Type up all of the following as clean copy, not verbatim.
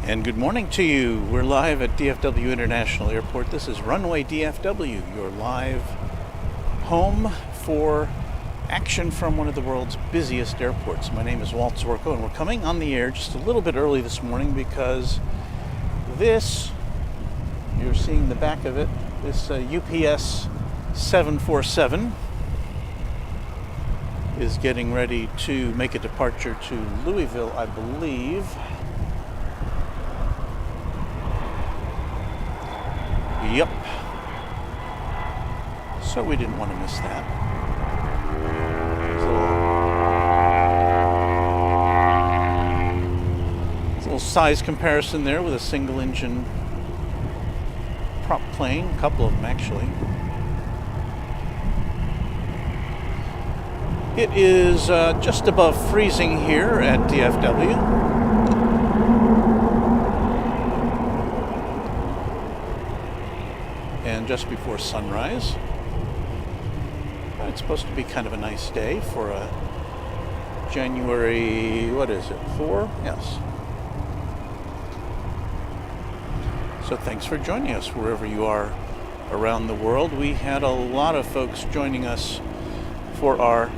And good morning to you. We're live at DFW International Airport. This is Runway DFW, your live home for action from one of the world's busiest airports. My name is Walt Zorko, and we're coming on the air just a little bit early this morning because this, you're seeing the back of it, this UPS 747 is getting ready to make a departure to Louisville, I believe. Yep. So we didn't want to miss that. There's a little size comparison there with a single engine prop plane, a couple of them actually. It is just above freezing here at DFW. And just before sunrise. It's supposed to be kind of a nice day for a January, what is it, 4? Yes. So thanks for joining us wherever you are around the world. We had a lot of folks joining us for our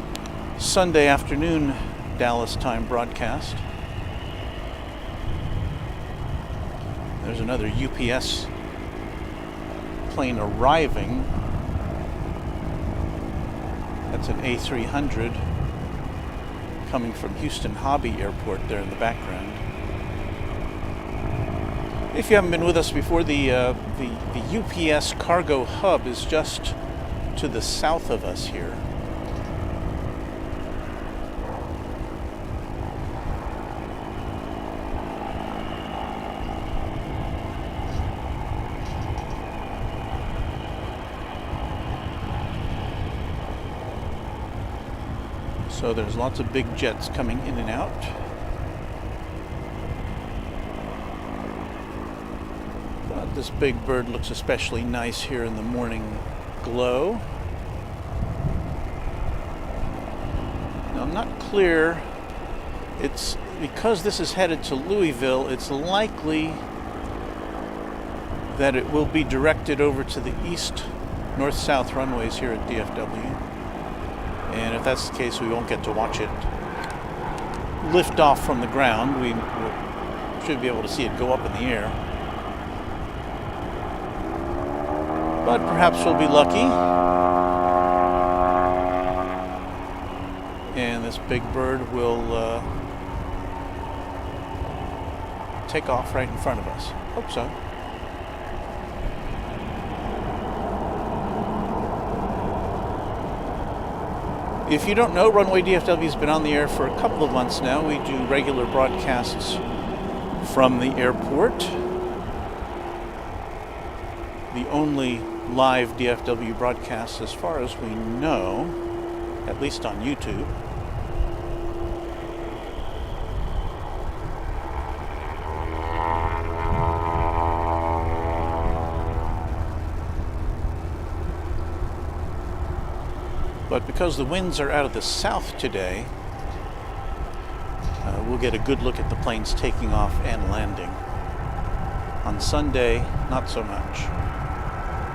Sunday afternoon Dallas time broadcast. There's another UPS plane arriving. That's an A300 coming from Houston Hobby Airport there in the background. If you haven't been with us before, the UPS cargo hub is just to the south of us here. So there's lots of big jets coming in and out. But this big bird looks especially nice here in the morning glow. Now I'm not clear. It's because this is headed to Louisville, it's likely that it will be directed over to the east north-south runways here at DFW. And if that's the case, we won't get to watch it lift off from the ground. We should be able to see it go up in the air. But perhaps we'll be lucky. And this big bird will take off right in front of us. Hope so. If you don't know, Runway DFW has been on the air for a couple of months now. We do regular broadcasts from the airport. The only live DFW broadcast, as far as we know, at least on YouTube. But because the winds are out of the south today, we'll get a good look at the planes taking off and landing. On Sunday, not so much.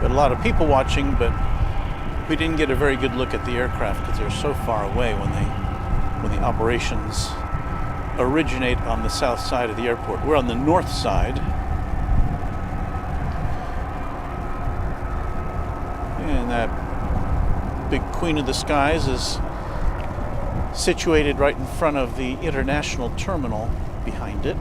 But a lot of people watching, but we didn't get a very good look at the aircraft because they're so far away when the operations originate on the south side of the airport. We're on the north side. And that big Queen of the Skies is situated right in front of the international terminal behind it.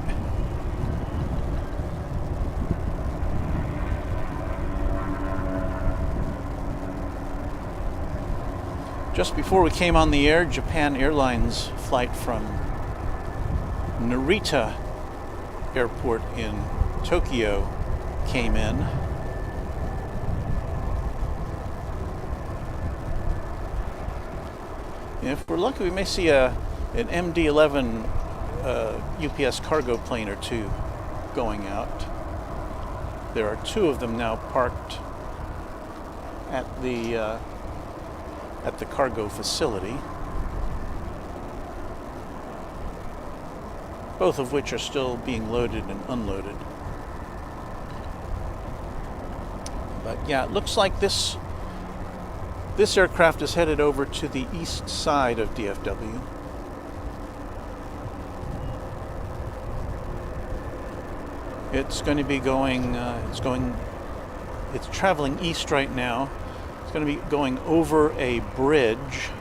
Just before we came on the air, Japan Airlines flight from Narita Airport in Tokyo came in. If we're lucky, we may see an MD-11 UPS cargo plane or two going out. There are two of them now parked at the cargo facility. both of which are still being loaded and unloaded. But yeah, it looks like this aircraft is headed over to the east side of DFW. It's going to be going, it's traveling east right now. It's going to be going over a bridge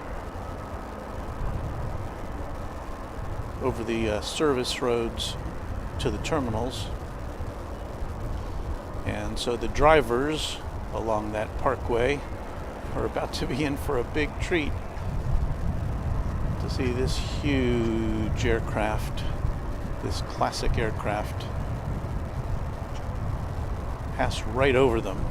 over the service roads to the terminals. And so the drivers along that parkway are about to be in for a big treat to see this huge aircraft, this classic aircraft, pass right over them.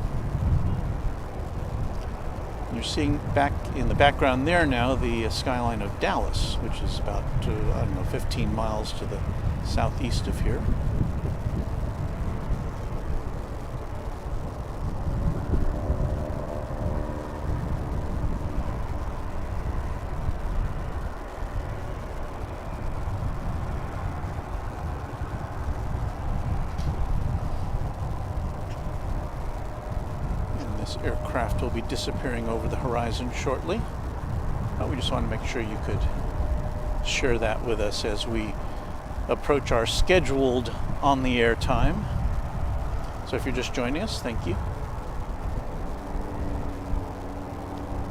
You're seeing back in the background there now the skyline of Dallas, which is about, I don't know, 15 miles to the southeast of here. Aircraft will be disappearing over the horizon shortly. We just want to make sure you could share that with us as we approach our scheduled on-the-air time. So if you're just joining us, thank you.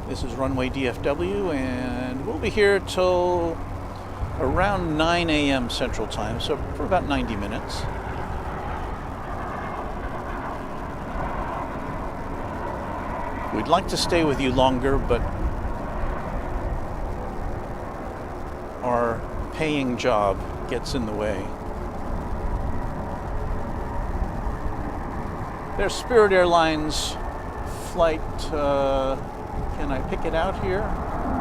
This is Runway DFW, and we'll be here till around 9 a.m. Central Time, so for about 90 minutes. We'd like to stay with you longer, but our paying job gets in the way. There's Spirit Airlines flight, can I pick it out here?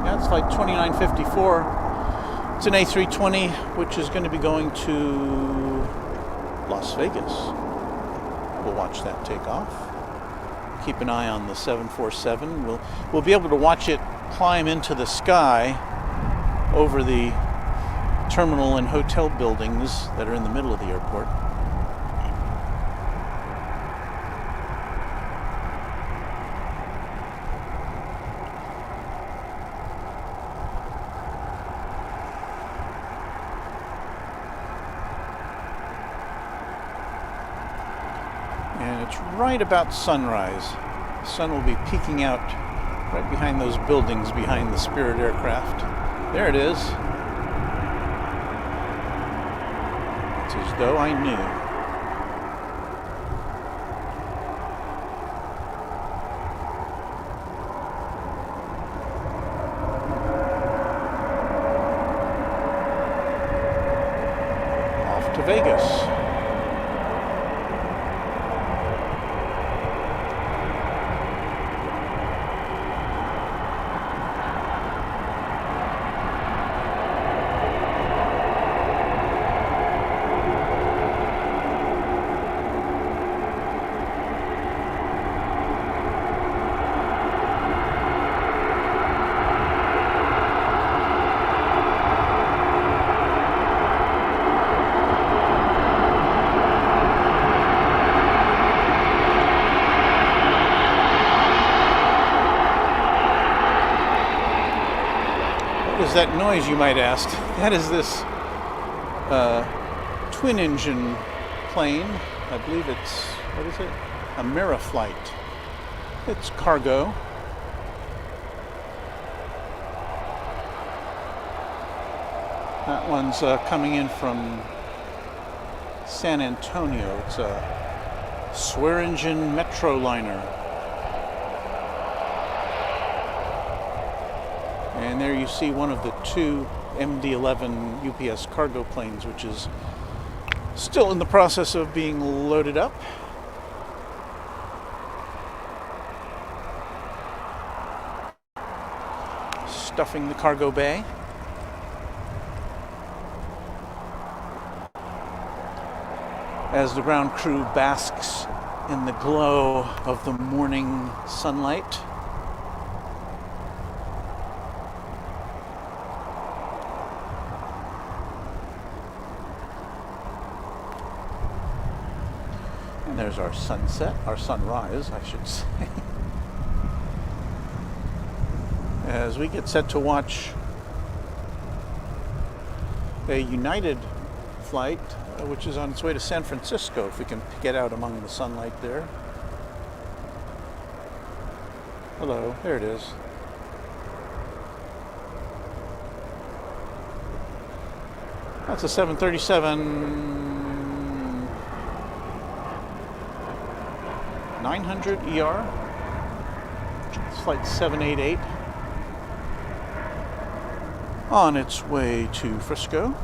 Yeah, it's flight 2954. It's an A320, which is going to be going to Las Vegas. We'll watch that take off. Keep an eye on the 747. We'll be able to watch it climb into the sky over the terminal and hotel buildings that are in the middle of the airport. And it's right about sunrise. The sun will be peeking out right behind those buildings behind the Spirit aircraft. There it is. It's as though I knew. Off to Vegas. What is that noise, you might ask? That is this twin engine plane. I believe it's, what is it? A Miraflight. It's cargo. That one's coming in from San Antonio. It's a Swearingen Metroliner. And there you see one of the two MD-11 UPS cargo planes, which is still in the process of being loaded up. Stuffing the cargo bay. As the ground crew basks in the glow of the morning sunlight. there's our sunset, our sunrise, I should say. As we get set to watch a United flight, which is on its way to San Francisco, if we can get out among the sunlight there. Hello, there it is. That's a 737 900 ER. It's flight 788 on its way to Frisco.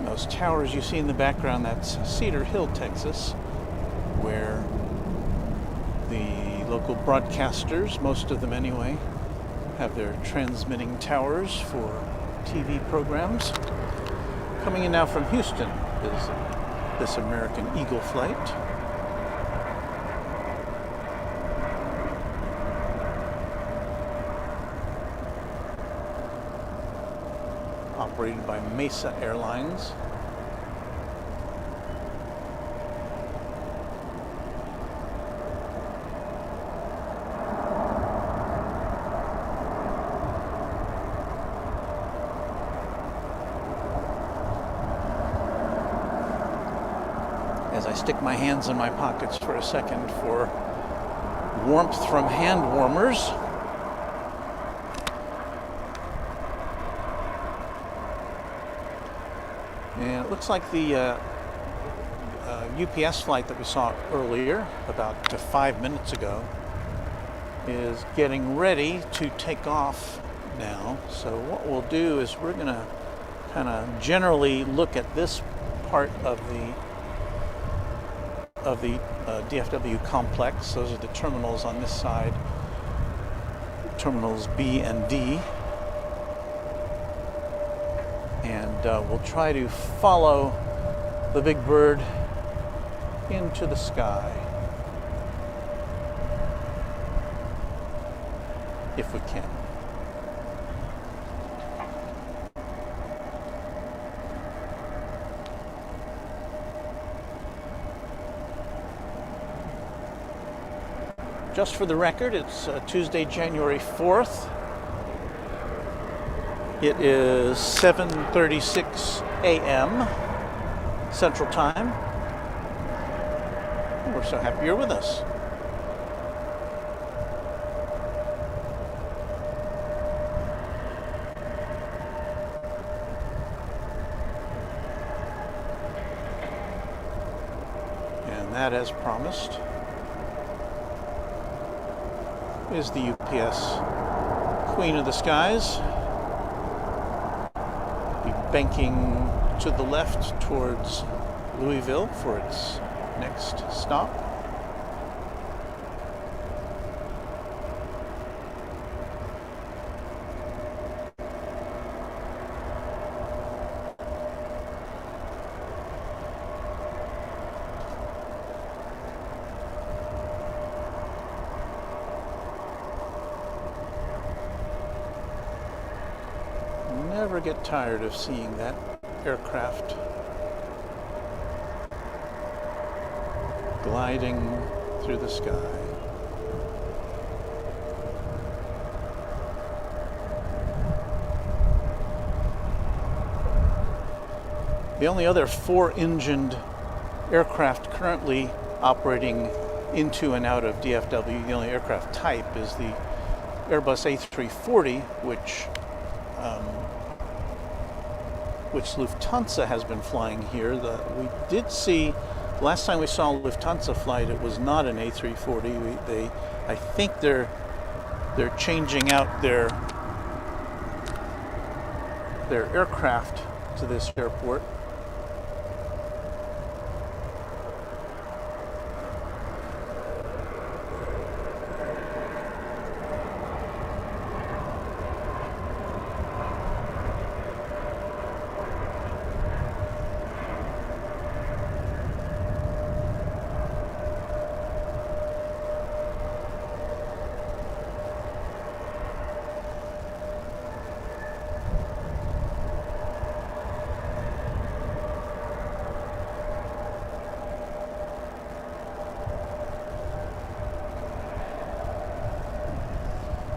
Those towers you see in the background, that's Cedar Hill, Texas, where the local broadcasters, most of them anyway, have their transmitting towers for TV programs. Coming in now from Houston is this American Eagle flight. Operated by Mesa Airlines. As I stick my hands in my pockets for a second for warmth from hand warmers. And it looks like the UPS flight that we saw earlier, about 5 minutes ago, is getting ready to take off now. So what we'll do is we're going to kind of generally look at this part of the DFW complex. Those are the terminals on this side, terminals B and D. And we'll try to follow the big bird into the sky, if we can. Just for the record, it's Tuesday, January 4th. It is 7:36 a.m. Central Time. We're so happy you're with us. And that, as promised, is the UPS Queen of the Skies. Banking to the left towards Louisville for its next stop. never get tired of seeing that aircraft gliding through the sky. The only other four-engined aircraft currently operating into and out of DFW, the only aircraft type, is the Airbus A340, which Lufthansa has been flying here. We did see, last time we saw Lufthansa flight, it was not an A340. I think they're changing out their aircraft to this airport.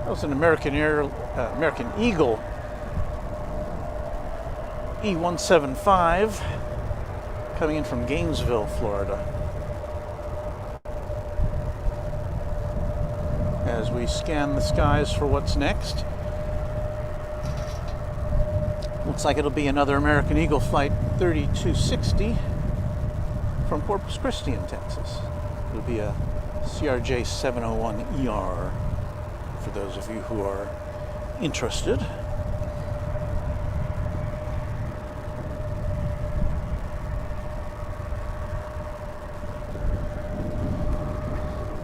That was an American Eagle E175 coming in from Gainesville, Florida. As we scan the skies for what's next, looks like it'll be another American Eagle Flight 3260 from Corpus Christi in Texas. It'll be a CRJ 701ER. For those of you who are interested.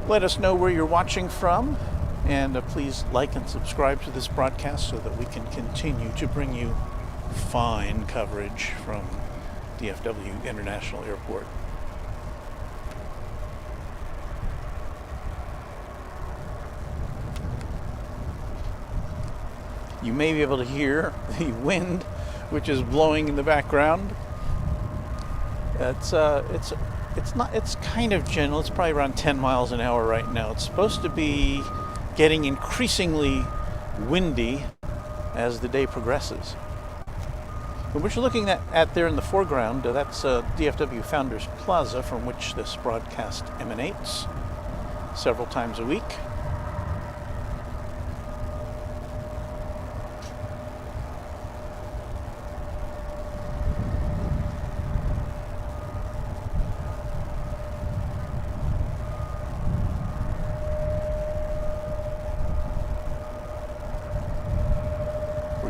Let us know where you're watching from, and please like and subscribe to this broadcast so that we can continue to bring you fine coverage from DFW International Airport. You may be able to hear the wind, which is blowing in the background. It's kind of gentle. It's probably around 10 miles an hour right now. It's supposed to be getting increasingly windy as the day progresses. But what you're looking at there in the foreground, that's DFW Founders Plaza, from which this broadcast emanates several times a week.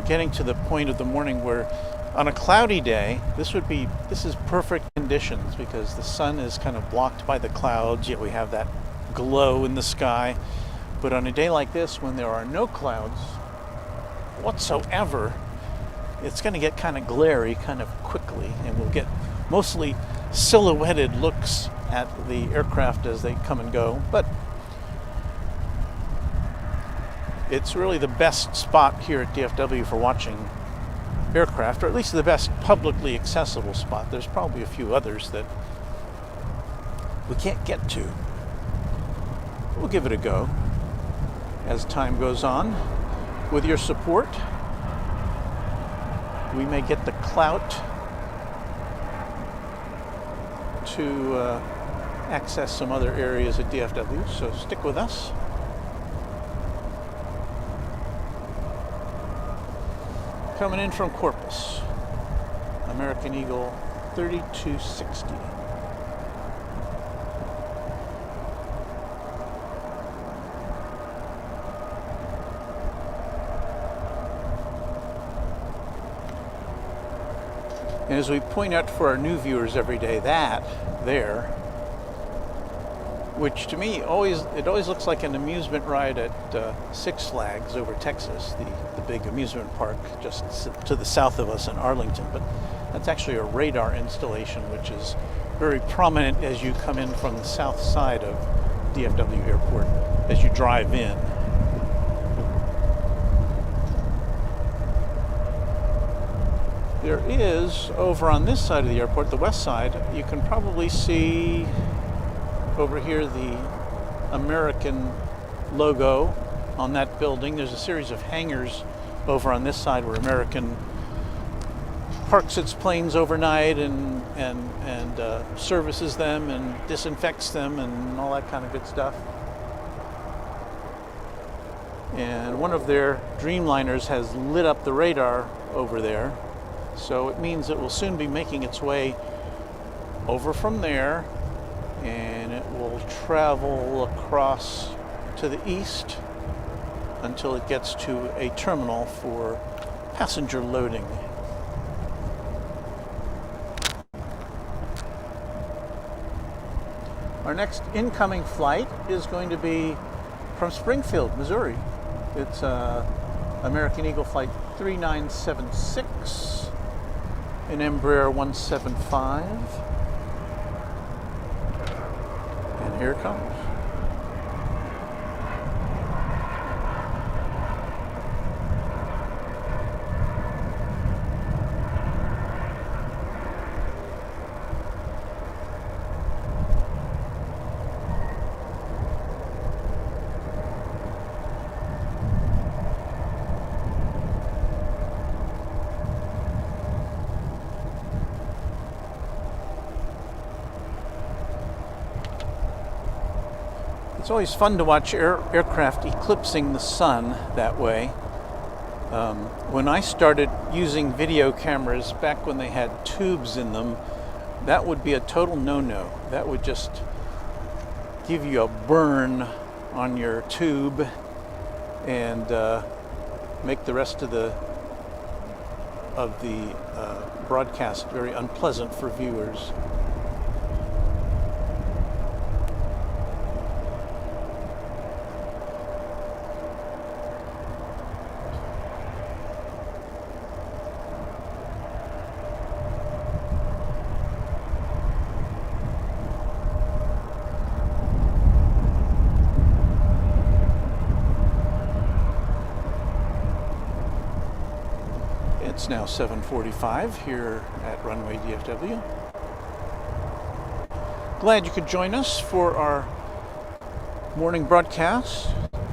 Getting to the point of the morning where on a cloudy day this is perfect conditions, because the sun is kind of blocked by the clouds, yet we have that glow in the sky. But on a day like this, when there are no clouds whatsoever, it's going to get kind of glary kind of quickly, and we'll get mostly silhouetted looks at the aircraft as they come and go. But it's really the best spot here at DFW for watching aircraft, or at least the best publicly accessible spot. There's probably a few others that we can't get to. We'll give it a go as time goes on. With your support, we may get the clout to access some other areas at DFW, so stick with us. Coming in from Corpus, American Eagle 3260. And as we point out for our new viewers every day, that there, which to me always looks like an amusement ride at Six Flags over Texas, the big amusement park just to the south of us in Arlington. But that's actually a radar installation, which is very prominent as you come in from the south side of DFW Airport as you drive in. There is, over on this side of the airport, the west side, you can probably see over here the American logo on that building. There's a series of hangars over on this side where American parks its planes overnight and services them and disinfects them and all that kind of good stuff. And one of their Dreamliners has lit up the radar over there, so it means it will soon be making its way over from there, and it will travel across to the east until it gets to a terminal for passenger loading. Our next incoming flight is going to be from Springfield, Missouri. It's American Eagle Flight 3976, an Embraer 175. And here it comes. It's always fun to watch aircraft eclipsing the sun that way. When I started using video cameras back when they had tubes in them, that would be a total no-no. That would just give you a burn on your tube and make the rest of the broadcast very unpleasant for viewers. It's now 7:45 here at Runway DFW. Glad you could join us for our morning broadcast.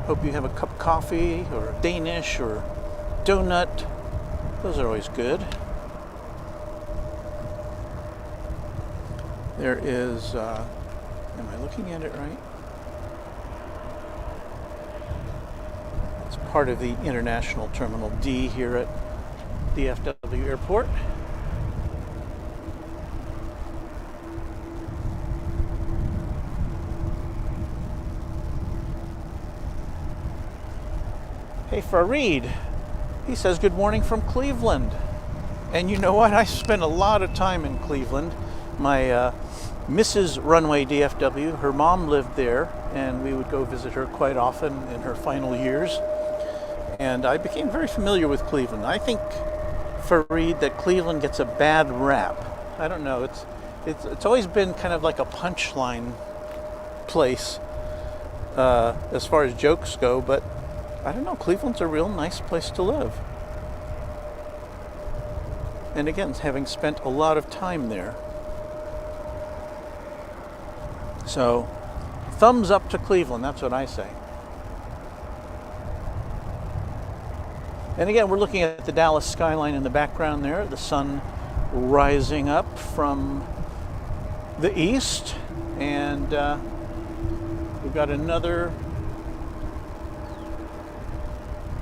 Hope you have a cup of coffee or a Danish or donut. Those are always good. There is, am I looking at it right? It's part of the International Terminal D here at DFW Airport. Hey, Fareed, he says good morning from Cleveland. And you know what? I spent a lot of time in Cleveland. My Mrs. Runway DFW, her mom lived there, and we would go visit her quite often in her final years. And I became very familiar with Cleveland. I think, Fareed, that Cleveland gets a bad rap. I don't know. It's always been kind of like a punchline place as far as jokes go, but I don't know. Cleveland's a real nice place to live. And again, having spent a lot of time there. So, thumbs up to Cleveland, that's what I say. And again, we're looking at the Dallas skyline in the background there, the sun rising up from the east, and we've got another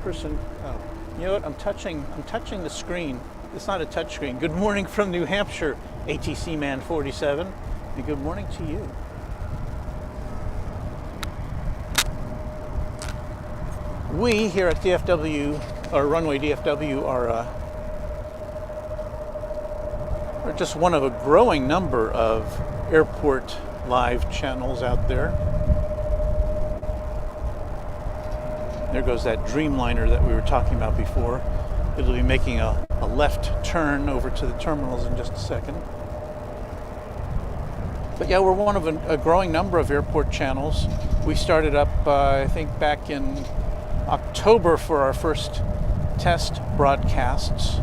person. Oh, you know what? I'm touching the screen. It's not a touch screen. Good morning from New Hampshire, ATC Man 47, and good morning to you. We here at DFW, or Runway DFW, are just one of a growing number of airport live channels out there. There goes that Dreamliner that we were talking about before. It'll be making a left turn over to the terminals in just a second. But yeah, we're one of a growing number of airport channels. We started up, I think, back in October for our first test broadcasts.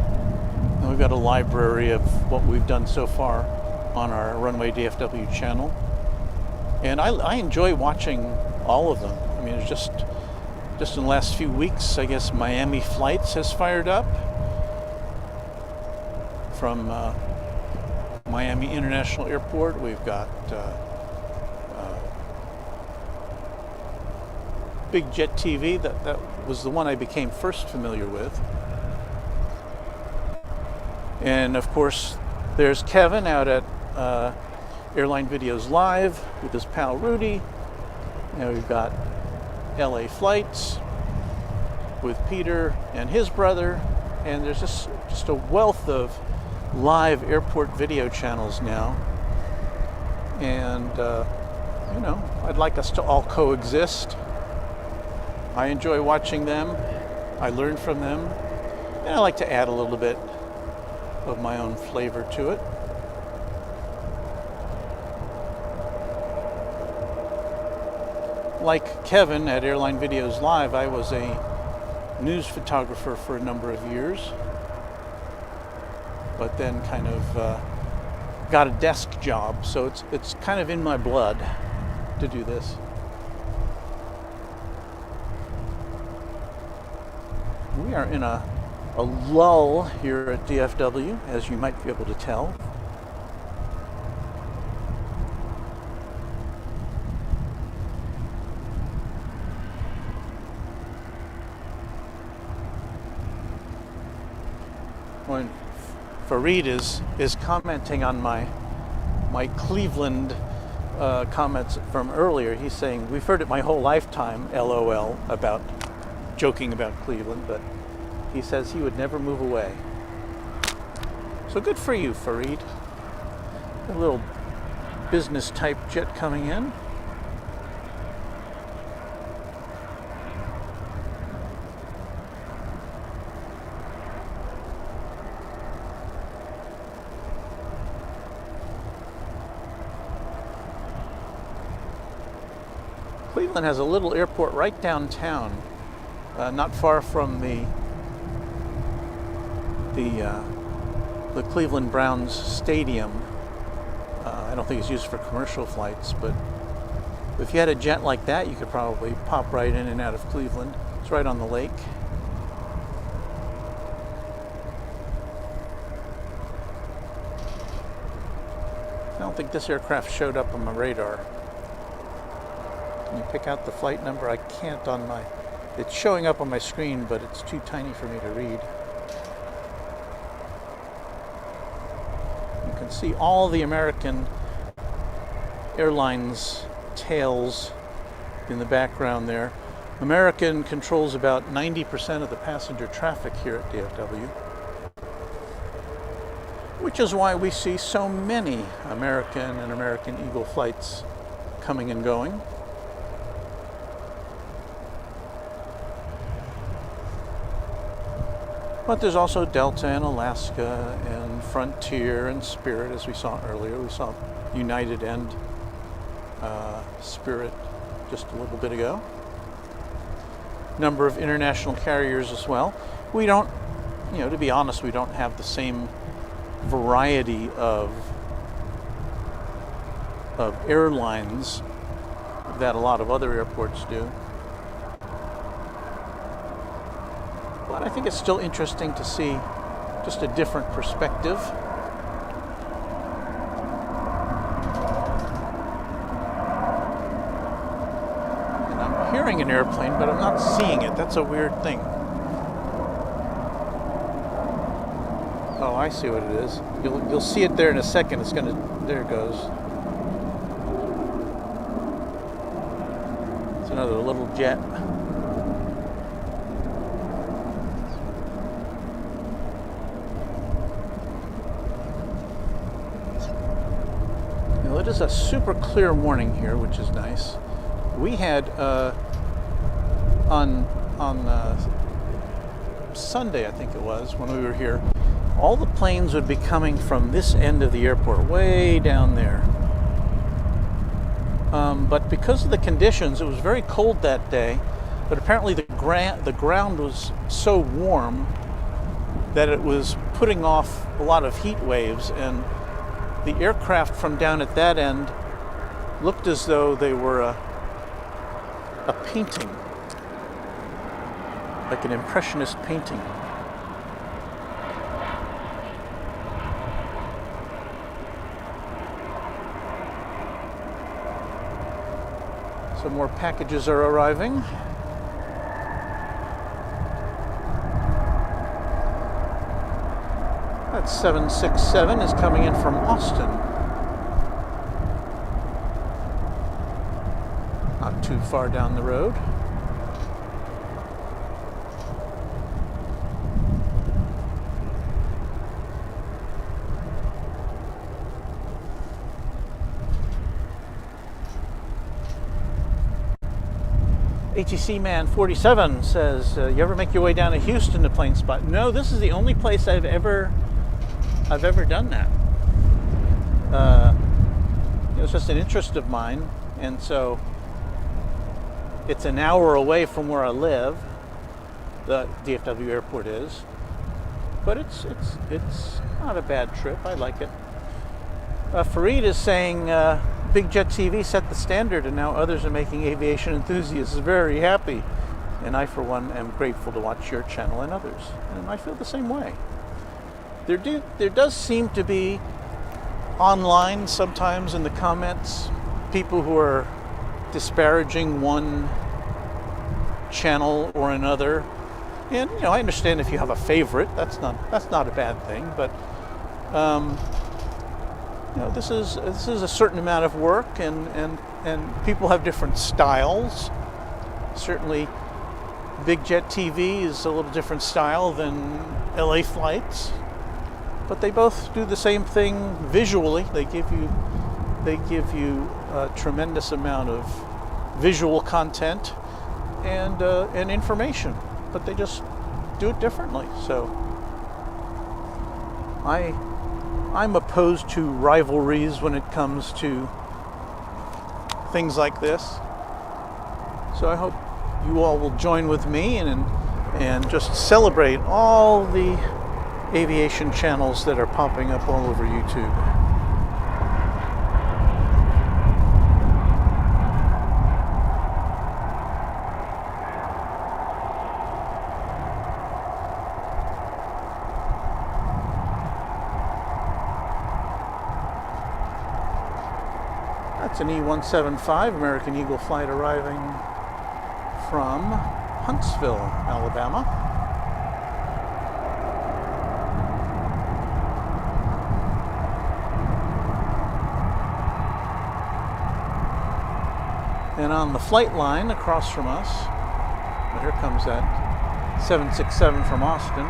And we've got a library of what we've done so far on our Runway DFW channel. And I enjoy watching all of them. I mean, it's just in the last few weeks, I guess Miami Flights has fired up from Miami International Airport. We've got Big Jet TV. That was the one I became first familiar with. And of course, there's Kevin out at Airline Videos Live with his pal Rudy. And we've got LA Flights with Peter and his brother. And there's just a wealth of live airport video channels now. And, you know, I'd like us to all coexist. I enjoy watching them. I learn from them. And I like to add a little bit of my own flavor to it. Like Kevin at Airline Videos Live, I was a news photographer for a number of years, but then kind of got a desk job, so it's kind of in my blood to do this. We are in a lull here at DFW, as you might be able to tell. When Fareed is commenting on my Cleveland comments from earlier, he's saying, we've heard it my whole lifetime, LOL, about joking about Cleveland, but he says he would never move away. So good for you, Fareed. A little business type jet coming in. Cleveland has a little airport right downtown, not far from the Cleveland Browns stadium. I don't think it's used for commercial flights, but if you had a jet like that, you could probably pop right in and out of Cleveland. It's right on the lake. I don't think this aircraft showed up on my radar. Can you pick out the flight number? I can't on my... It's showing up on my screen, but it's too tiny for me to read. You can see all the American Airlines tails in the background there. American controls about 90% of the passenger traffic here at DFW, which is why we see so many American and American Eagle flights coming and going. But there's also Delta and Alaska and Frontier and Spirit, as we saw earlier. We saw United and Spirit just a little bit ago. Number of international carriers as well. We don't, you know, to be honest, we don't have the same variety of airlines that a lot of other airports do. But I think it's still interesting to see just a different perspective. And I'm hearing an airplane, but I'm not seeing it. That's a weird thing. Oh, I see what it is. You'll see it there in a second. It's gonna... There it goes. It's another little jet. It is a super clear morning here, which is nice. We had on Sunday, I think it was, when we were here, all the planes would be coming from this end of the airport, way down there. But because of the conditions, it was very cold that day. But apparently the ground was so warm that it was putting off a lot of heat waves, and the aircraft from down at that end looked as though they were a painting, like an impressionist painting. Some more packages are arriving. That 767 is coming in from Austin. Not too far down the road. ATC Man 47 says, you ever make your way down to Houston to plane spot? No, this is the only place I've ever done that. It was just an interest of mine, and so it's an hour away from where I live. The DFW Airport is, but it's not a bad trip. I like it. Fareed is saying, Big Jet TV set the standard, and now others are making aviation enthusiasts very happy. And I, for one, am grateful to watch your channel and others. And I feel the same way. There does seem to be online sometimes in the comments people who are disparaging one channel or another. And I understand if you have a favorite, that's not a bad thing. But this is a certain amount of work, and people have different styles. Certainly, Big Jet TV is a little different style than LA Flights, but they both do the same thing visually. They give you a tremendous amount of visual content and information, but they just do it differently. So I'm opposed to rivalries when it comes to things like this. So I hope you all will join with me and just celebrate all the aviation channels that are popping up all over YouTube. That's an E-175 American Eagle flight arriving from Huntsville, Alabama. And on the flight line across from us, well, here comes that 767 from Austin.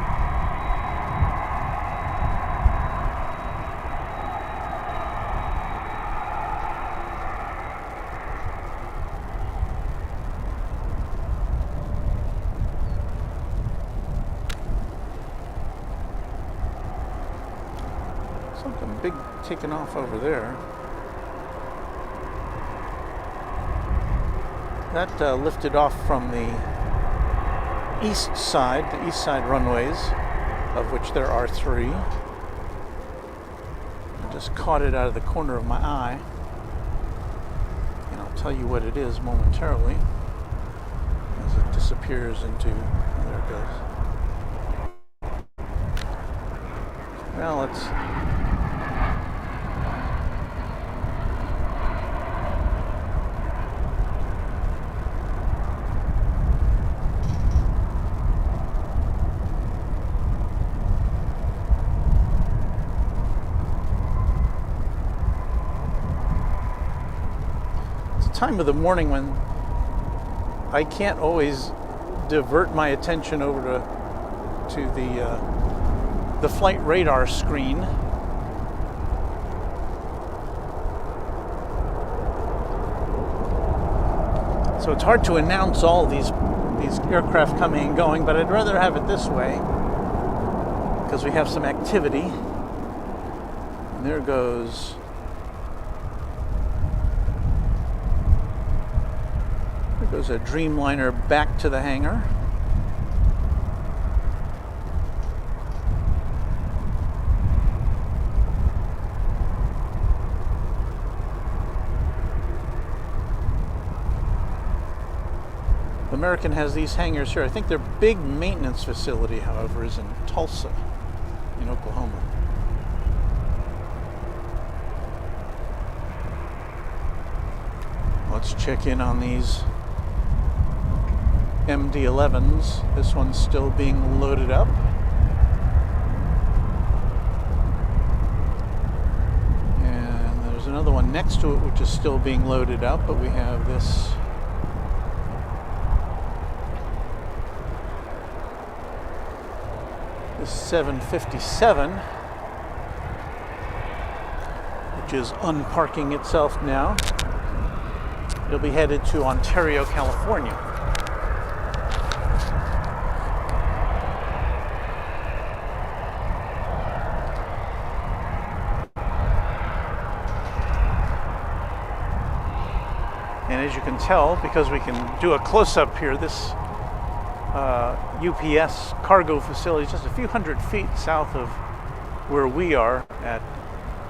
Something big taking off over there. That lifted off from the east side runways, of which there are 3. I just caught it out of the corner of my eye, and I'll tell you what it is momentarily as it disappears into, there it goes. Well, let's time of the morning when I can't always divert my attention over to the flight radar screen. So it's hard to announce all these aircraft coming and going, but I'd rather have it this way because we have some activity. And there goes a Dreamliner back to the hangar. American has these hangars here. I think their big maintenance facility, however, is in Tulsa, in Oklahoma. Let's check in on these MD-11s. This one's still being loaded up. And there's another one next to it which is still being loaded up, but we have this this 757, which is unparking itself now. It'll be headed to Ontario, California. And as you can tell, because we can do a close-up here, this UPS cargo facility is just a few hundred feet south of where we are at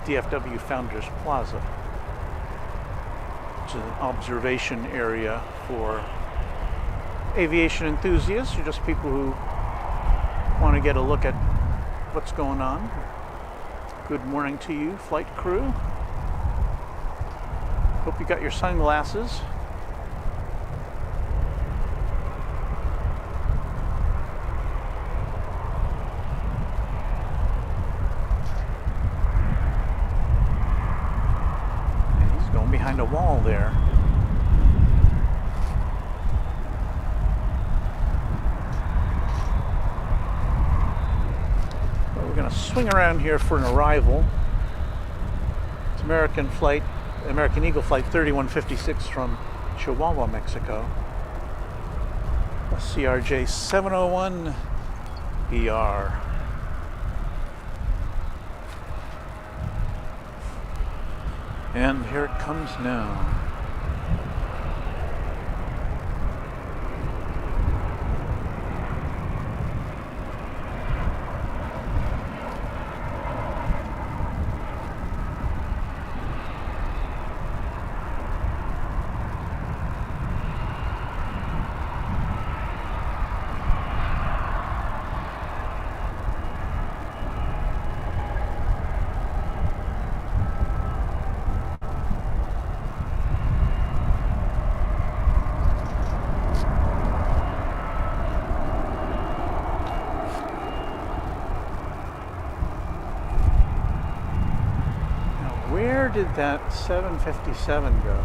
DFW Founders Plaza, which is an observation area for aviation enthusiasts or just people who want to get a look at what's going on. Good morning to you, flight crew. Hope you got your sunglasses. And he's going behind a wall there. Well, we're going to swing around here for an arrival. It's American Eagle Flight 3156 from Chihuahua, Mexico. A CRJ 701 ER. And here it comes now. Where did that 757 go?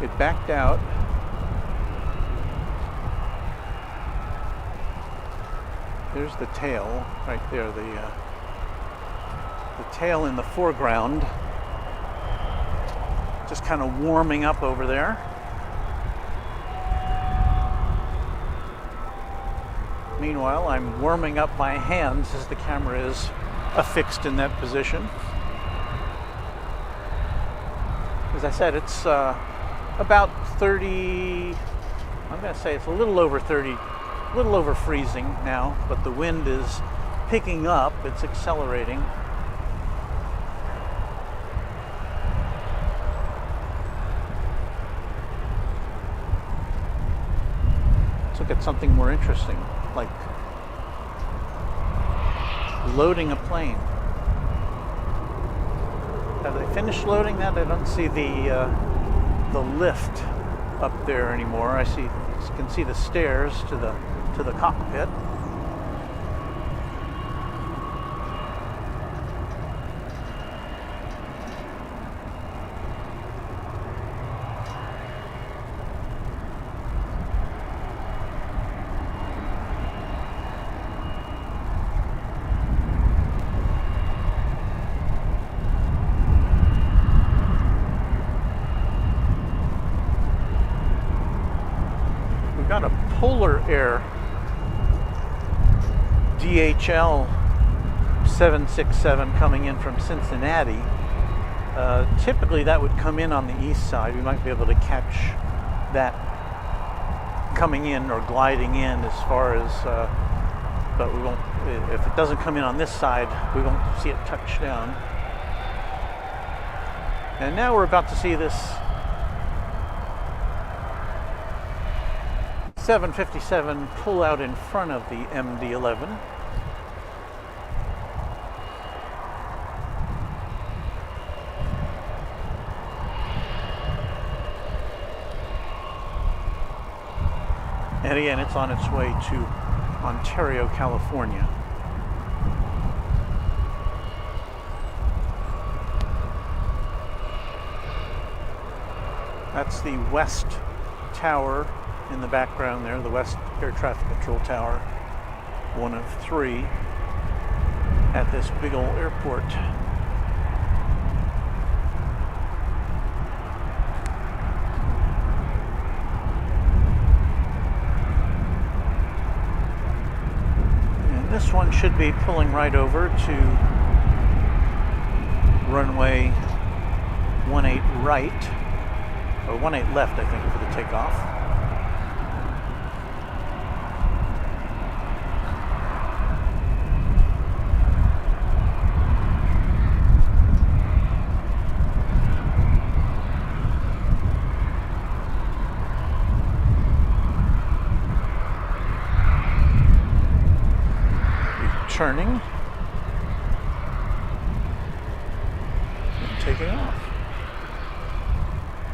It backed out. There's the tail right there, the tail in the foreground, just kind of warming up over there. Meanwhile, I'm warming up my hands as the camera is affixed in that position. As I said, it's about 30, I'm going to say it's a little over 30, a little over freezing now, but the wind is picking up, it's accelerating. Let's look at something more interesting, like loading a plane. Have they finished loading that? I don't see the lift up there anymore. I can see the stairs to the cockpit. Got a Polar Air DHL 767 coming in from Cincinnati. Typically that would come in on the east side. We might be able to catch that coming in or gliding in as far as, but we won't, if it doesn't come in on this side, we won't see it touch down. And now we're about to see this 757 pull out in front of the MD-11. And again, it's on its way to Ontario, California. That's the West Tower in the background there, the West Air Traffic Control Tower, one of three at this big old airport. And this one should be pulling right over to runway 18 right. Or 18 left, I think, for the takeoff. Returning. And taking off.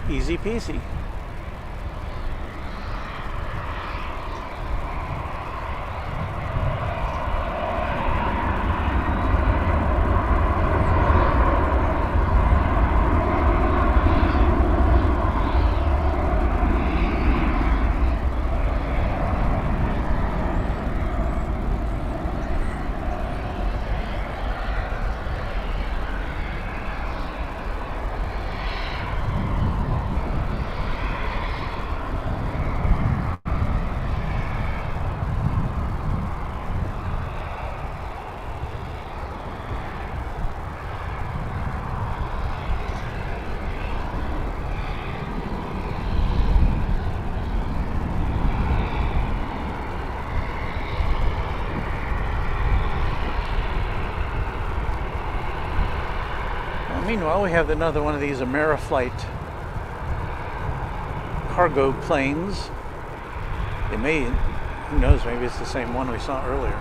Easy peasy. Meanwhile, we have another one of these Ameriflight cargo planes. It may, who knows, maybe it's the same one we saw earlier.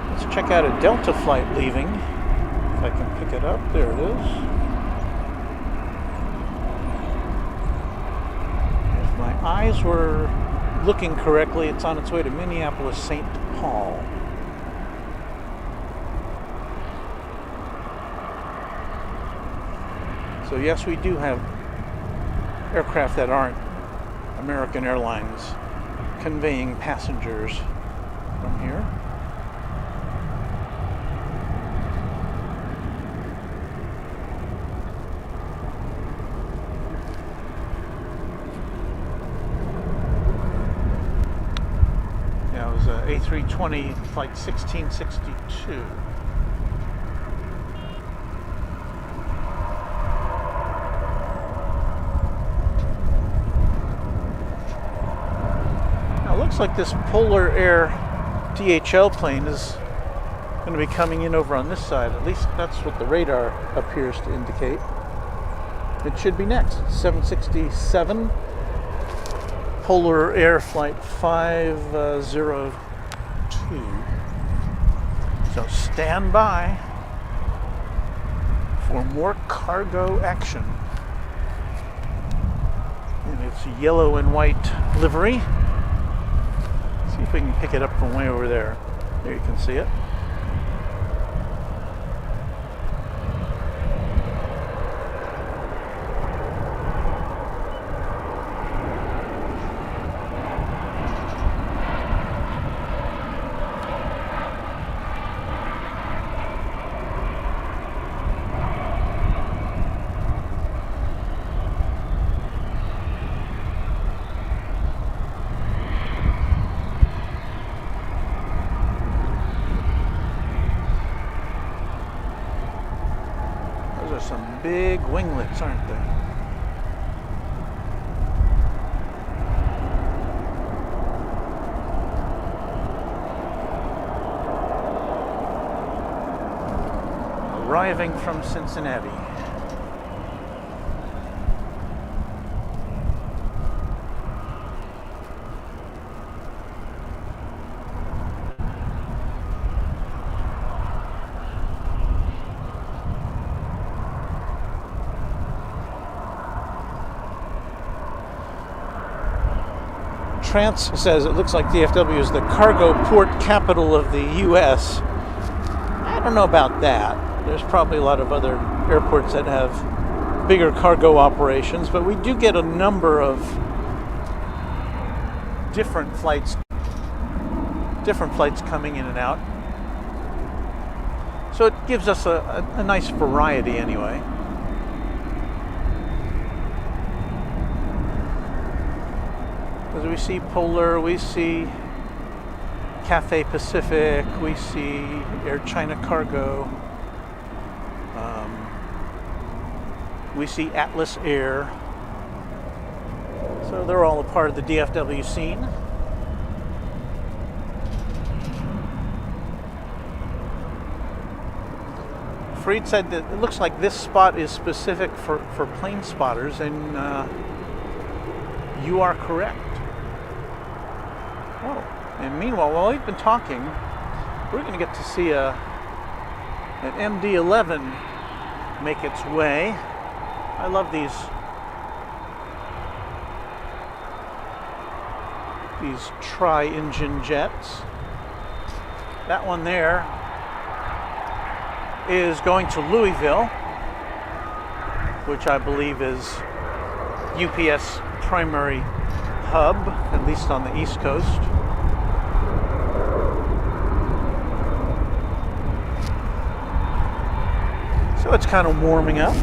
Let's check out a Delta flight leaving. If I can pick it up, there it is. If my eyes were looking correctly, it's on its way to Minneapolis, St. Paul. So yes, we do have aircraft that aren't American Airlines conveying passengers from here. A320 flight 1662. Now it looks like this Polar Air DHL plane is going to be coming in over on this side. At least that's what the radar appears to indicate. It should be next. 767 Polar Air flight 502. So stand by for more cargo action. And it's yellow and white livery. See if we can pick it up from way over there. There you can see it. Some big winglets, aren't they? arriving from Cincinnati. Trance says it looks like DFW is the cargo port capital of the U.S. I don't know about that. There's probably a lot of other airports that have bigger cargo operations, but we do get a number of different flights coming in and out. So it gives us a nice variety anyway. As we see Polar, we see Cathay Pacific, we see Air China Cargo, we see Atlas Air. So they're all a part of the DFW scene. Freed said that it looks like this spot is specific for plane spotters, and you are correct. Oh, and meanwhile, while we've been talking, we're going to get to see an MD-11 make its way. I love these tri-engine jets. That one there is going to Louisville, which I believe is UPS primary hub, at least on the East Coast. So it's kind of warming up.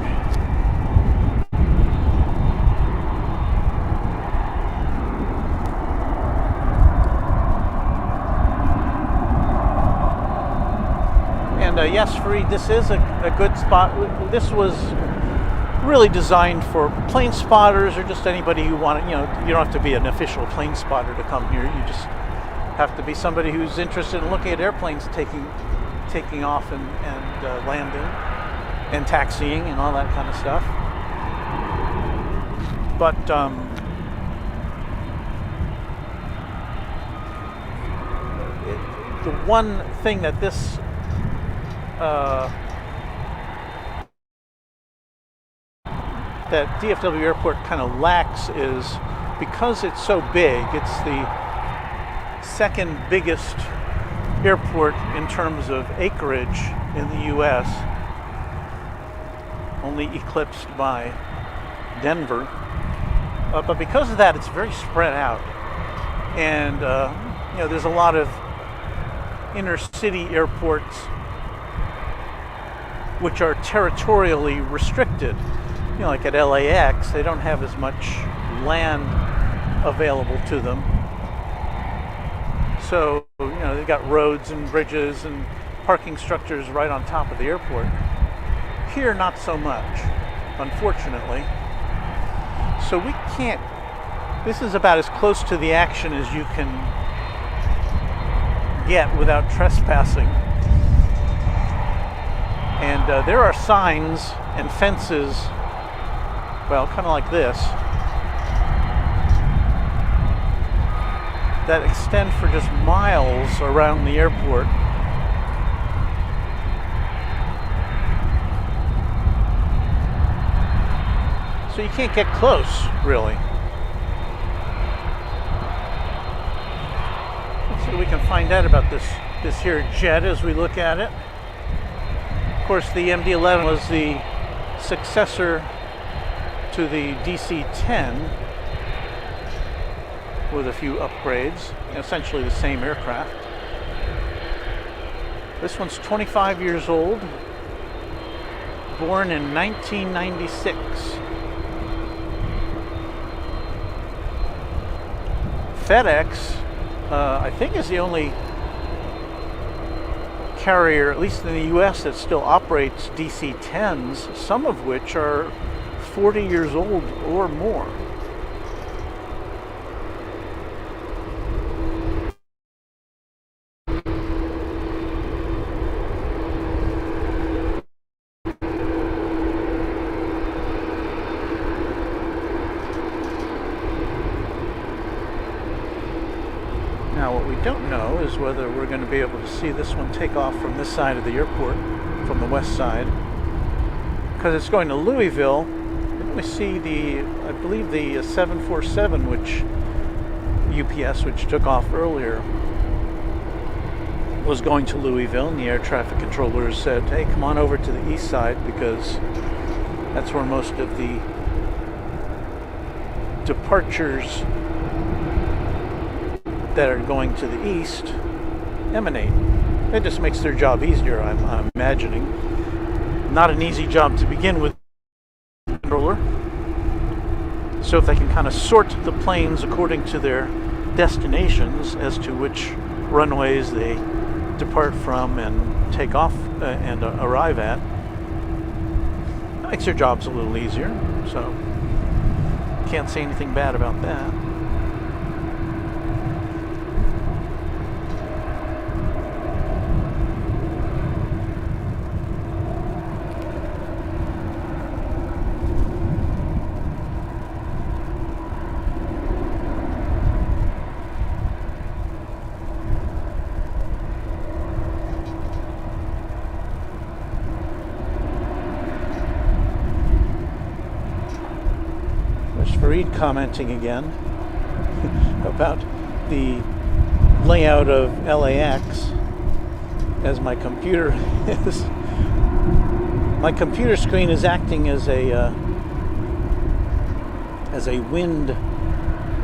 And yes, Fareed, this is a good spot. This was really designed for plane spotters or just anybody who want to, you don't have to be an official plane spotter to come here. You just have to be somebody who's interested in looking at airplanes taking off and landing and taxiing and all that kind of stuff. But the one thing that this that DFW Airport kind of lacks is, because it's so big, it's the second biggest airport in terms of acreage in the U.S., only eclipsed by Denver. But because of that, it's very spread out. And there's a lot of inner city airports which are territorially restricted. Like at LAX, they don't have as much land available to them. So, they've got roads and bridges and parking structures right on top of the airport. Here, not so much, unfortunately. So we can't, this is about as close to the action as you can get without trespassing. And there are signs and fences, well, kind of like this, that extend for just miles around the airport. So you can't get close, really. Let's see what we can find out about this here jet as we look at it. Of course, the MD-11 was the successor to the DC-10 with a few upgrades, essentially the same aircraft. This one's 25 years old, born in 1996. FedEx, I think, is the only carrier, at least in the US, that still operates DC-10s, some of which are 40 years old or more. Now what we don't know is whether we're going to be able to see this one take off from this side of the airport, from the west side, because it's going to Louisville. We see I believe the 747, which UPS, which took off earlier, was going to Louisville, and the air traffic controllers said, hey, come on over to the east side, because that's where most of the departures that are going to the east emanate. It just makes their job easier, I'm imagining. Not an easy job to begin with, controller. So if they can kind of sort the planes according to their destinations as to which runways they depart from and take off and arrive at, that makes their jobs a little easier. So can't say anything bad about that. Fareed commenting again about the layout of LAX as my computer is. My computer screen is acting as a wind,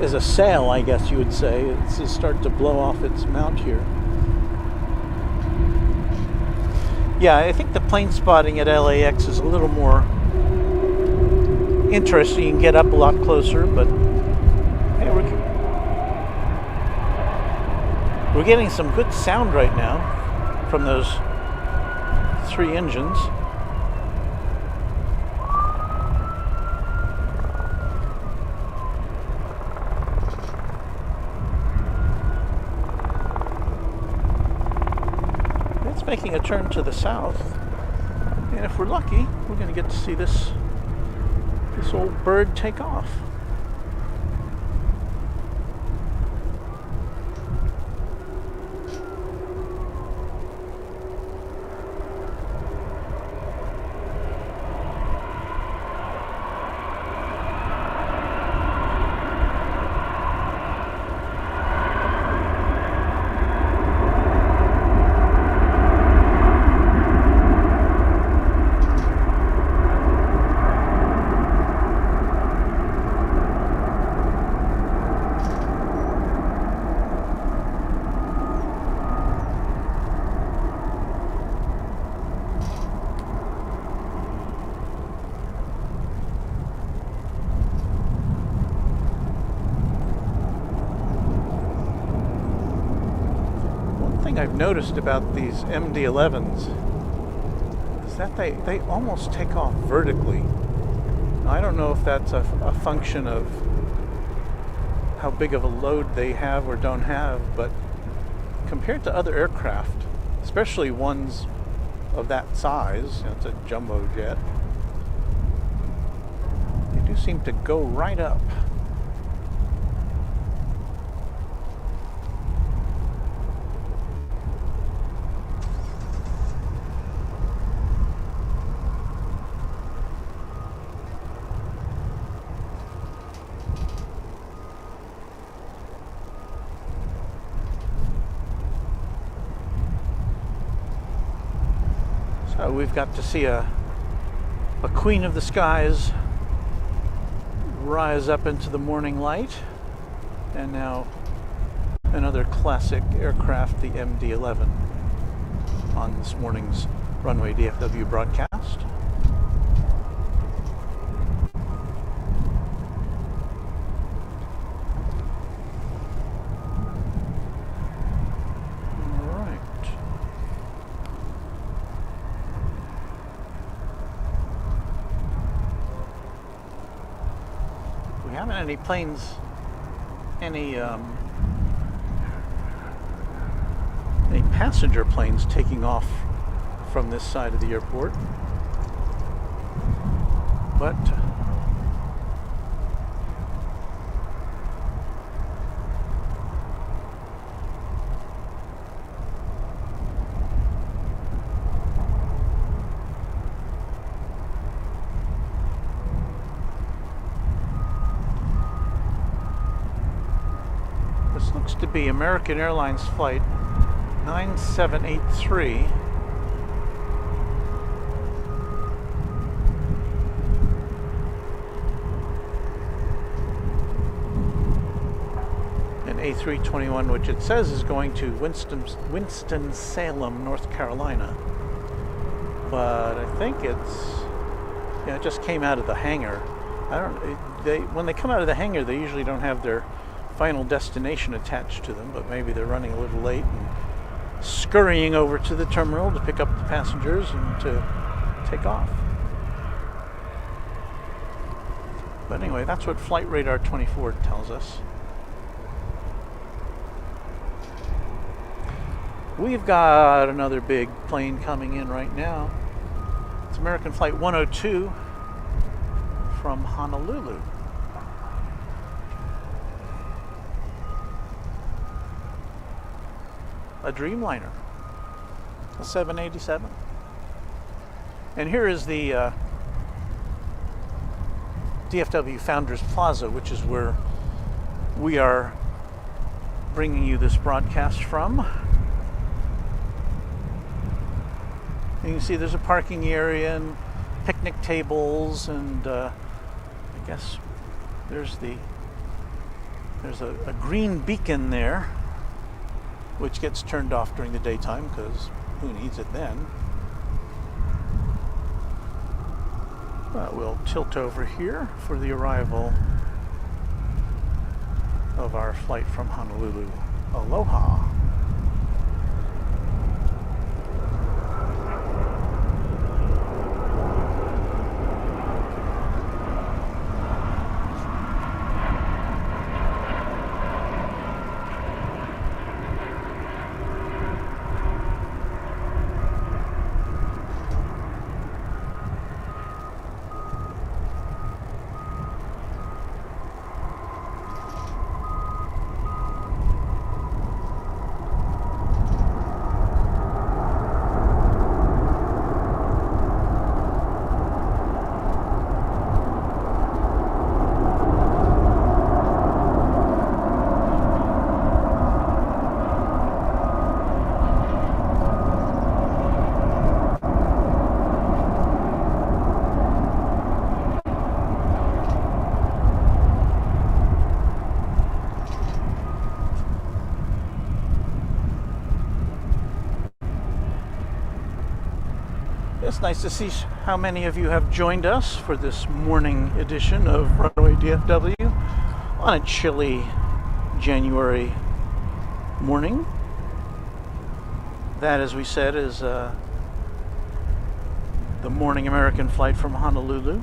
as a sail, I guess you would say. It's starting to blow off its mount here. Yeah, I think the plane spotting at LAX is a little more interesting. You can get up a lot closer, but hey, we're getting some good sound right now from those three engines. It's making a turn to the south, and if we're lucky, we're going to get to see this old bird take off. I've noticed about these MD-11s is that they almost take off vertically. I don't know if that's a function of how big of a load they have or don't have, but compared to other aircraft, especially ones of that size, it's a jumbo jet, they do seem to go right up. So we've got to see a queen of the skies rise up into the morning light, and now another classic aircraft, the MD-11, on this morning's Runway DFW broadcast. Haven't any planes, any passenger planes taking off from this side of the airport, but to be American Airlines flight 9783. And A321, which it says is going to Winston-Salem, North Carolina. But I think it just came out of the hangar. When they come out of the hangar, they usually don't have their final destination attached to them, but maybe they're running a little late and scurrying over to the terminal to pick up the passengers and to take off. But anyway, that's what Flight Radar 24 tells us. We've got another big plane coming in right now. It's American Flight 102 from Honolulu. A Dreamliner, a 787. And here is the DFW Founders Plaza, which is where we are bringing you this broadcast from. You can see there's a parking area and picnic tables, and I guess there's a green beacon there, which gets turned off during the daytime because who needs it then? Well, we'll tilt over here for the arrival of our flight from Honolulu. Aloha. It's nice to see how many of you have joined us for this morning edition of Runway DFW on a chilly January morning. That, as we said, is the morning American flight from Honolulu.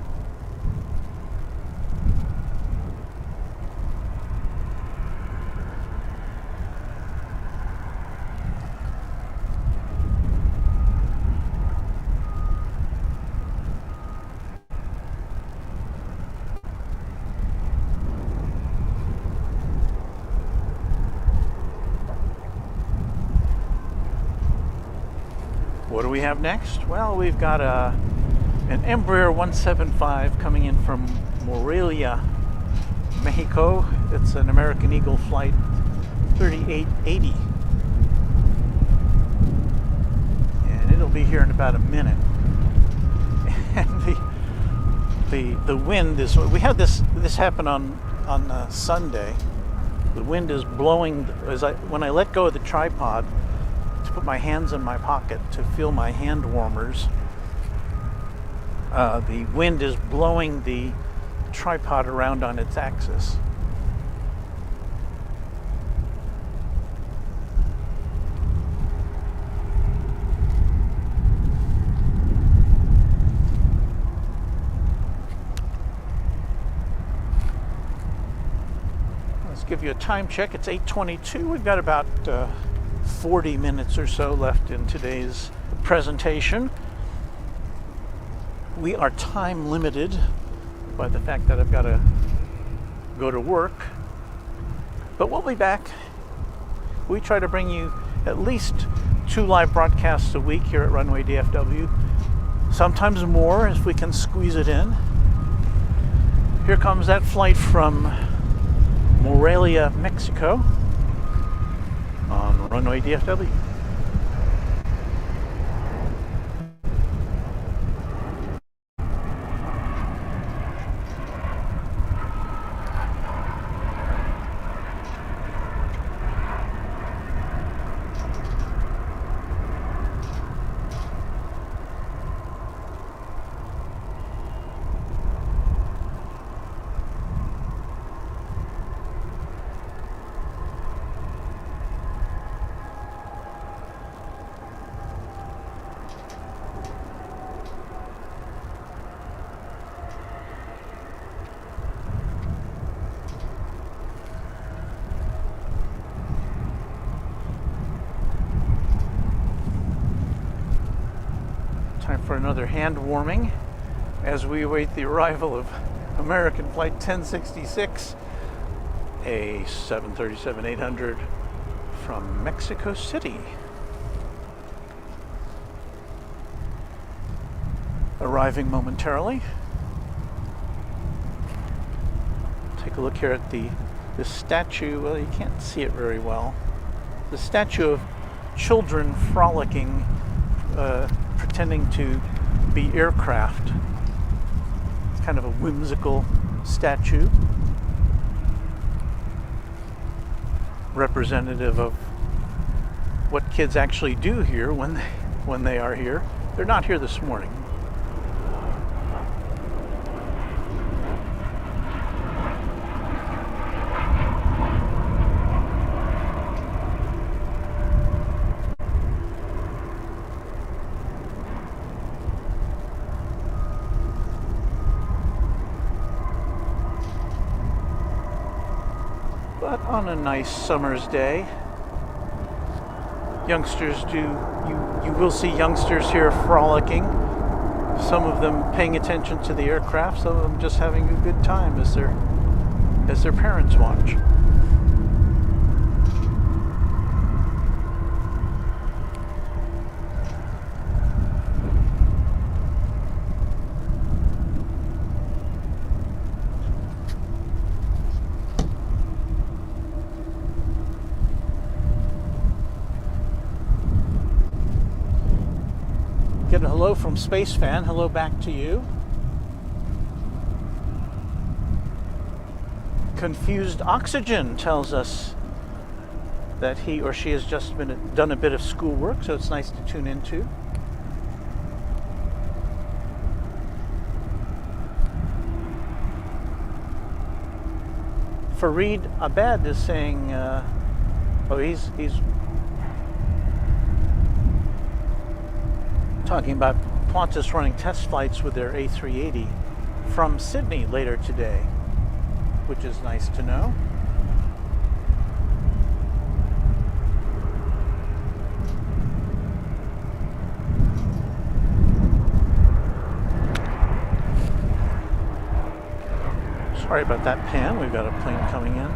What do we have next? Well, we've got an Embraer 175 coming in from Morelia, Mexico. It's an American Eagle flight 3880. And it'll be here in about a minute. And the wind is, we had this happen on Sunday. The wind is blowing, when I let go of the tripod to put my hands in my pocket to feel my hand warmers, the wind is blowing the tripod around on its axis. Let's give you a time check. It's 8:22. We've got about 40 minutes or so left in today's presentation. We are time limited by the fact that I've got to go to work, but we'll be back. We try to bring you at least 2 live broadcasts a week here at Runway DFW, sometimes more if we can squeeze it in. Here comes that flight from Morelia, Mexico. Runway DFW. Time for another hand warming as we await the arrival of American Flight 1066, a 737-800 from Mexico City. Arriving momentarily. Take a look here at the statue. Well, you can't see it very well. The statue of children frolicking, pretending to be aircraft. It's kind of a whimsical statue, representative of what kids actually do here when they are here. They're not here this morning. But on a nice summer's day, you will see youngsters here frolicking, some of them paying attention to the aircraft, some of them just having a good time as their parents watch. Get a hello from Space Fan. Hello back to you. Confused Oxygen tells us that he or she has just done a bit of schoolwork, so it's nice to tune into. Fareed Abed is saying, he's talking about Qantas running test flights with their A380 from Sydney later today, which is nice to know. Sorry about that pan, we've got a plane coming in.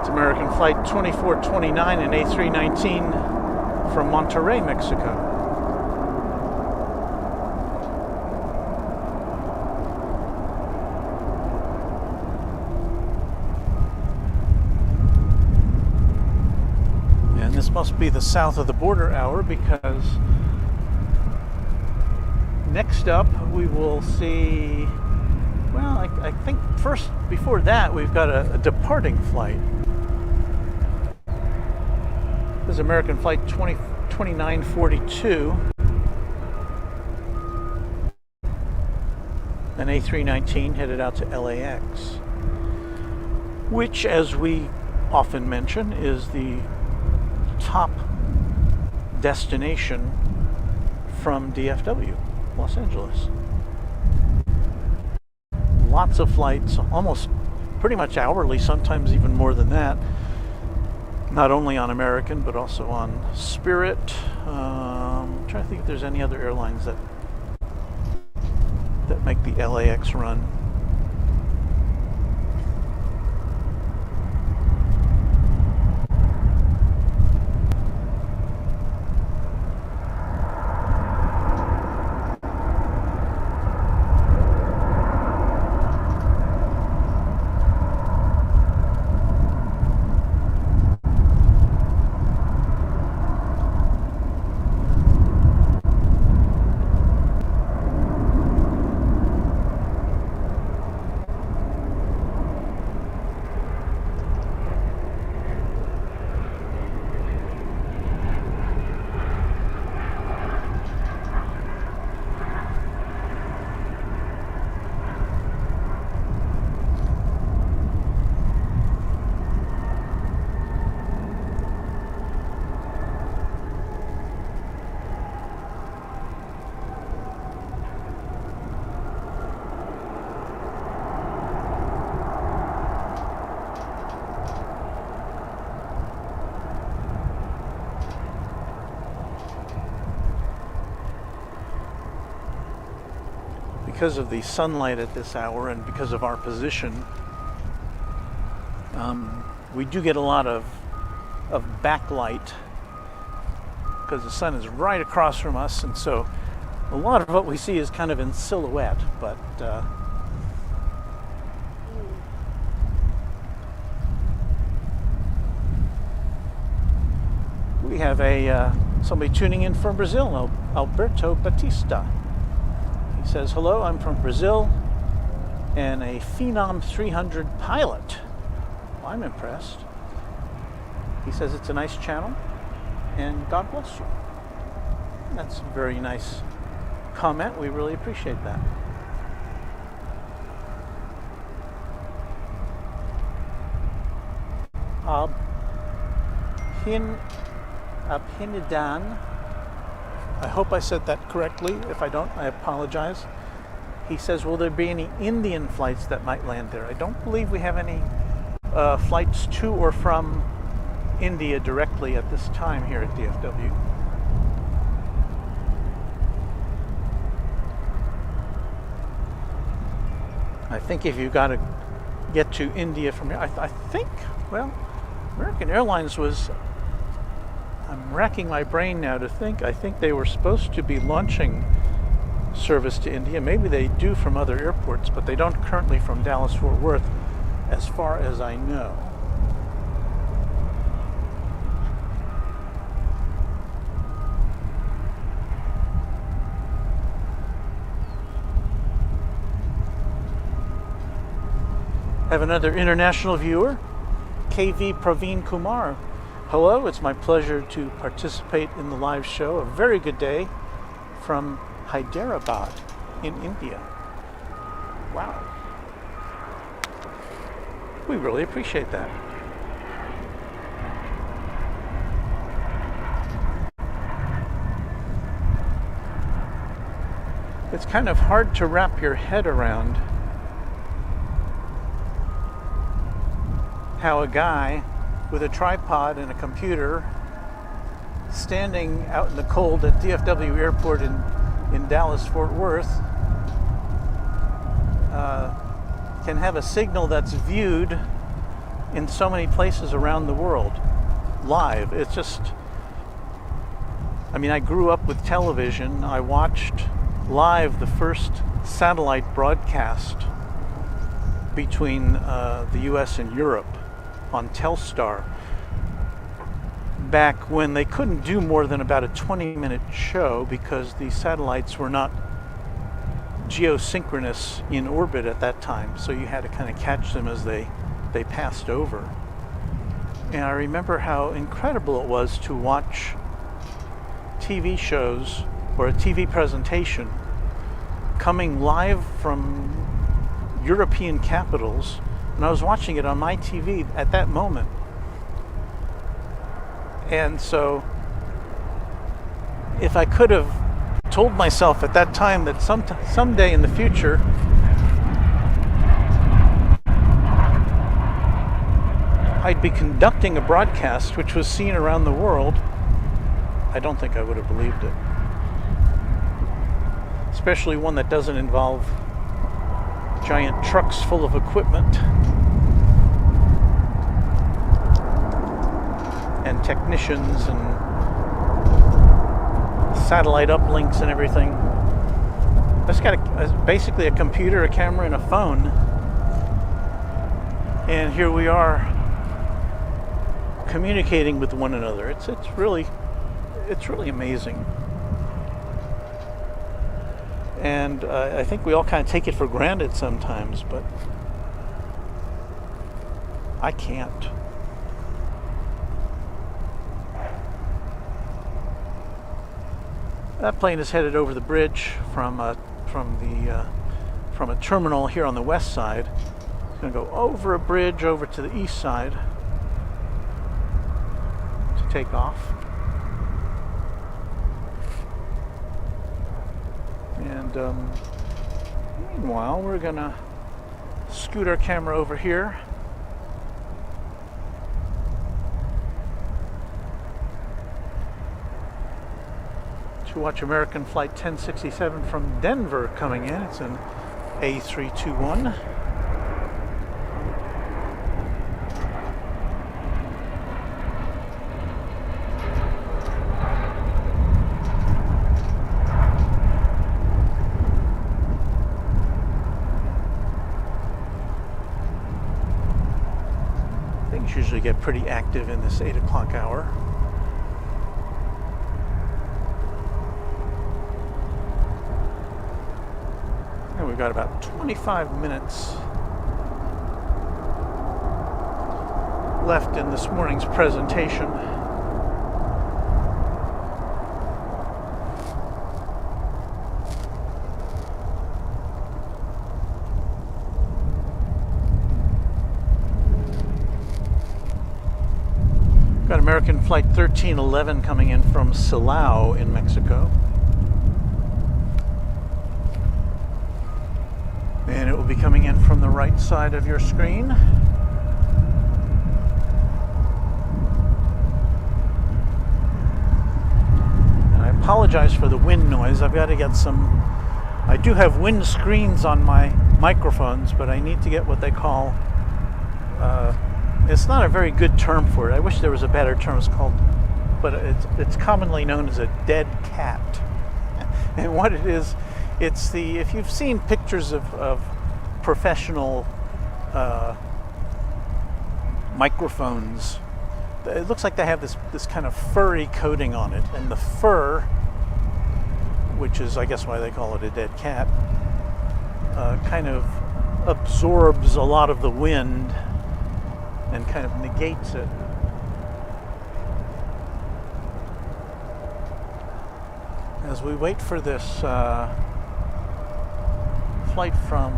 American Flight 2429 and A319 from Monterrey, Mexico. And this must be the south of the border hour, because next up we will see, well, I think first, before that, we've got a departing flight. This is American Flight 2942, an A319 headed out to LAX, which, as we often mention, is the top destination from DFW, Los Angeles. Lots of flights, almost pretty much hourly, sometimes even more than that. Not only on American, but also on Spirit. I'm trying to think if there's any other airlines that make the LAX run. because of the sunlight at this hour and because of our position, we do get a lot of backlight because the sun is right across from us, and so a lot of what we see is kind of in silhouette, but we have somebody tuning in from Brazil, Alberto Batista. He says, hello, I'm from Brazil and a Phenom 300 pilot. Well, I'm impressed. He says it's a nice channel and God bless you. That's a very nice comment. We really appreciate that. Abhinidan, I hope I said that correctly. If I don't, I apologize. He says, will there be any Indian flights that might land there? I don't believe we have any flights to or from India directly at this time here at DFW. I think if you've got to get to India from here, I think, well, American Airlines was, I'm racking my brain now to think, I think they were supposed to be launching service to India. Maybe they do from other airports, but they don't currently from Dallas-Fort Worth, as far as I know. Have another international viewer, KV Praveen Kumar. Hello, it's my pleasure to participate in the live show. A very good day from Hyderabad in India. Wow. We really appreciate that. It's kind of hard to wrap your head around how a guy with a tripod and a computer standing out in the cold at DFW Airport in Dallas-Fort Worth can have a signal that's viewed in so many places around the world live. It's just, I mean, I grew up with television. I watched live the first satellite broadcast between the US and Europe on Telstar back when they couldn't do more than about a 20-minute show because the satellites were not geosynchronous in orbit at that time, so you had to kind of catch them as they passed over. And I remember how incredible it was to watch TV shows or a TV presentation coming live from European capitals, and I was watching it on my TV at that moment. And so if I could have told myself at that time that someday in the future I'd be conducting a broadcast which was seen around the world, I don't think I would have believed it. Especially one that doesn't involve giant trucks full of equipment and technicians and satellite uplinks and everything. It's got basically a computer, a camera, and a phone. And here we are communicating with one another. It's really amazing. And I think we all kind of take it for granted sometimes, but I can't. That plane is headed over the bridge from a terminal here on the west side. It's going to go over a bridge over to the east side to take off. And meanwhile, we're going to scoot our camera over here. To watch American Flight 1067 from Denver coming in. It's an A321. Things usually get pretty active in this 8 o'clock hour. And we've got about 25 minutes left in this morning's presentation. Got American Flight 1311 coming in from Silao in Mexico. And it will be coming in from the right side of your screen. And I apologize for the wind noise. I've got to get some... I do have wind screens on my microphones, but I need to get what they call... it's not a very good term for it. I wish there was a better term. It's called... But it's commonly known as a dead cat. And what it is... It's the, if you've seen pictures of professional microphones, it looks like they have this kind of furry coating on it, and the fur, which is I guess why they call it a dead cat, kind of absorbs a lot of the wind and kind of negates it. As we wait for this flight from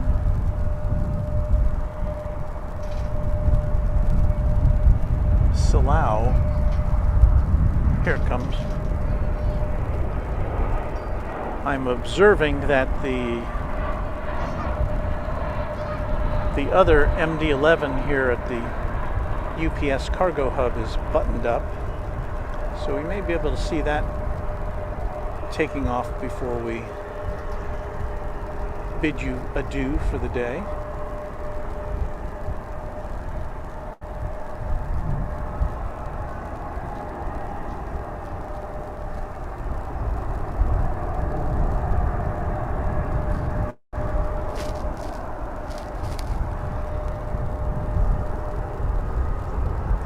Silao. Here it comes. I'm observing that the other MD-11 here at the UPS cargo hub is buttoned up, so we may be able to see that taking off before we bid you adieu for the day.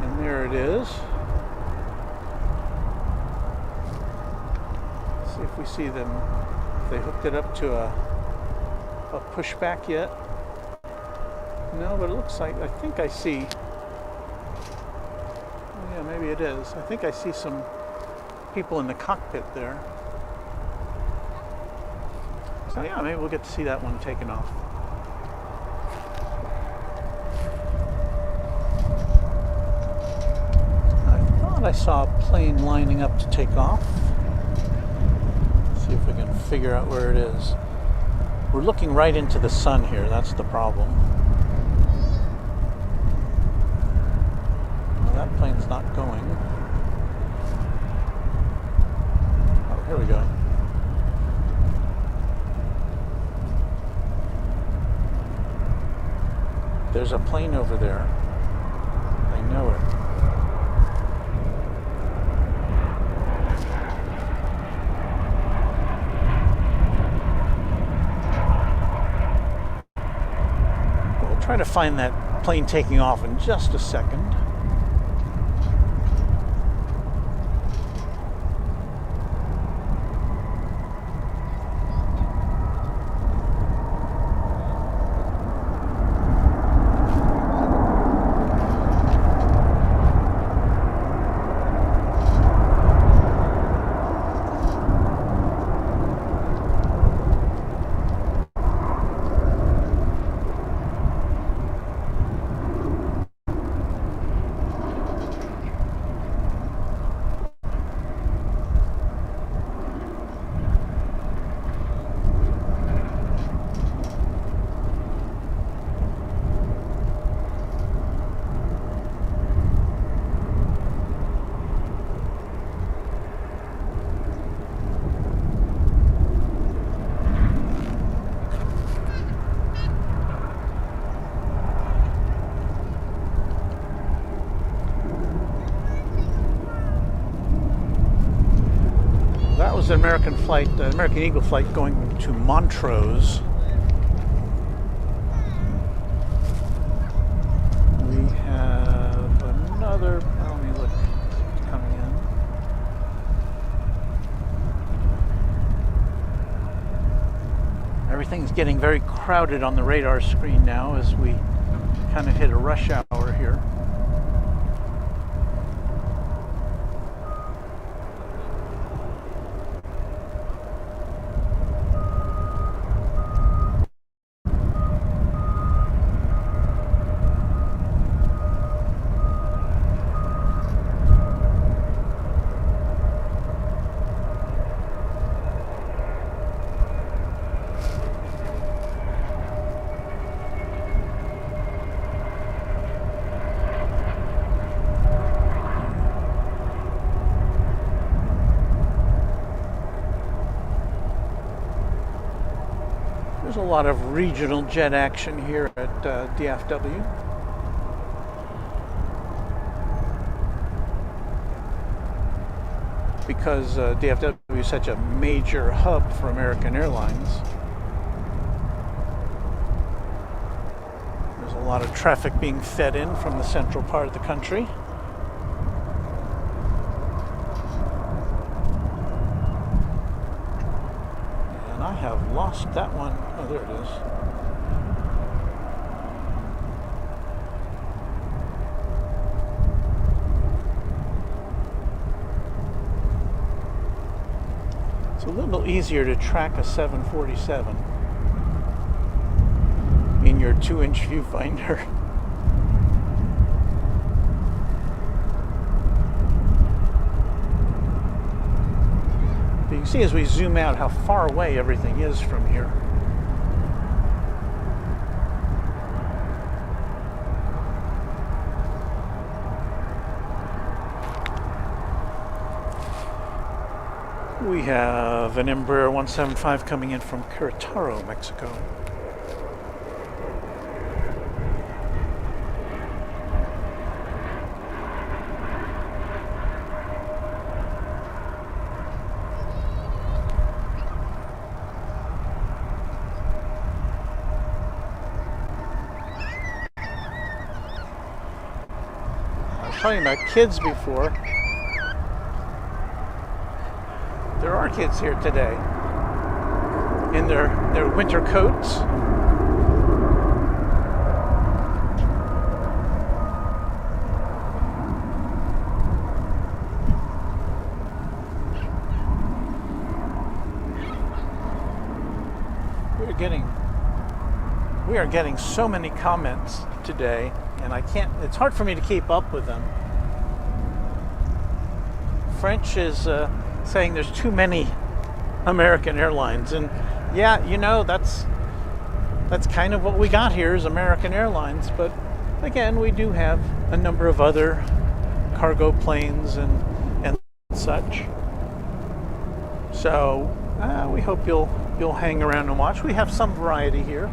And there it is. Let's see if we see them, if they hooked it up to a pushback yet. No, but it looks like, I think I see, oh yeah, maybe it is. I think I see some people in the cockpit there. So yeah, maybe we'll get to see that one taken off. I thought I saw a plane lining up to take off. Let's see if we can figure out where it is. We're looking right into the sun here, that's the problem. Well, that plane's not going. Oh, here we go. There's a plane over there. I know it. Try to find that plane taking off in just a second. was an American flight, American Eagle flight going to Montrose. We have another, let me look, coming in. Everything's getting very crowded on the radar screen now as we kind of hit a rush hour here. There's a lot of regional jet action here at DFW. Because DFW is such a major hub for American Airlines. There's a lot of traffic being fed in from the central part of the country. I have lost that one. Oh, there it is. It's a little easier to track a 747 in your 2-inch viewfinder. You can see as we zoom out how far away everything is from here. We have an Embraer 175 coming in from Querétaro, Mexico. Talking about kids before. There are kids here today in their winter coats. We are getting so many comments today, and it's hard for me to keep up with them. French is saying there's too many American Airlines, and yeah, you know, that's kind of what we got here is American Airlines, but again, we do have a number of other cargo planes and such. So we hope you'll hang around and watch. We have some variety here.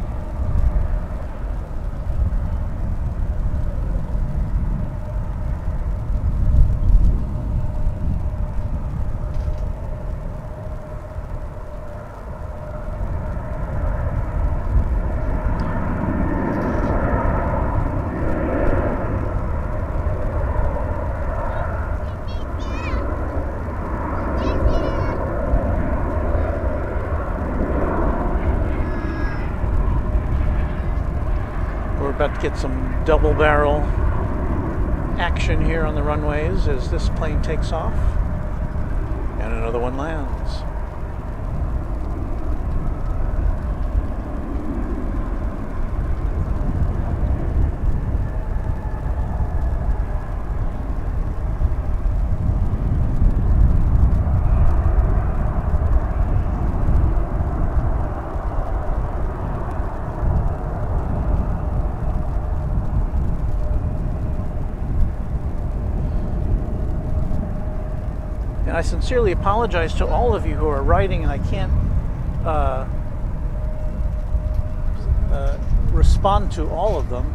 About to get some double barrel action here on the runways as this plane takes off and another one lands. I sincerely apologize to all of you who are writing, and I can't respond to all of them.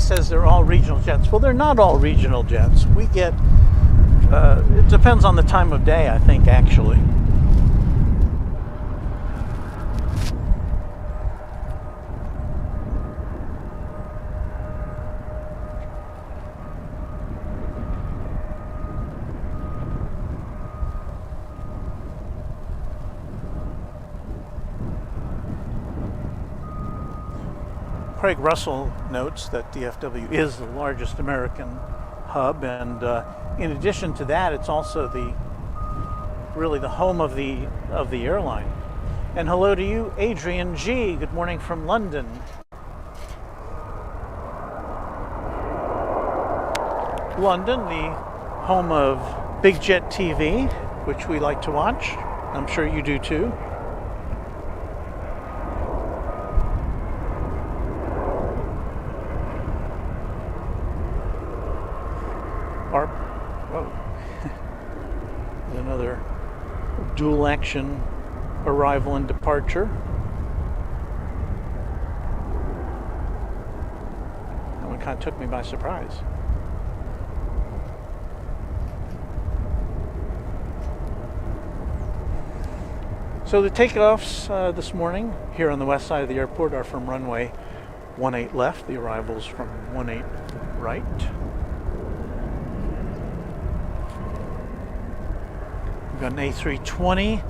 says they're all regional jets. Well, they're not all regional jets. We get, it depends on the time of day, I think, actually. Craig Russell notes that DFW is the largest American hub, and in addition to that, it's also really the home of the airline. And hello to you, Adrian G. Good morning from London. London, the home of Big Jet TV, which we like to watch. I'm sure you do too. Another dual action arrival and departure. That one kind of took me by surprise. So the takeoffs this morning here on the west side of the airport are from runway 18 left, the arrivals from 18 right. We've got an A320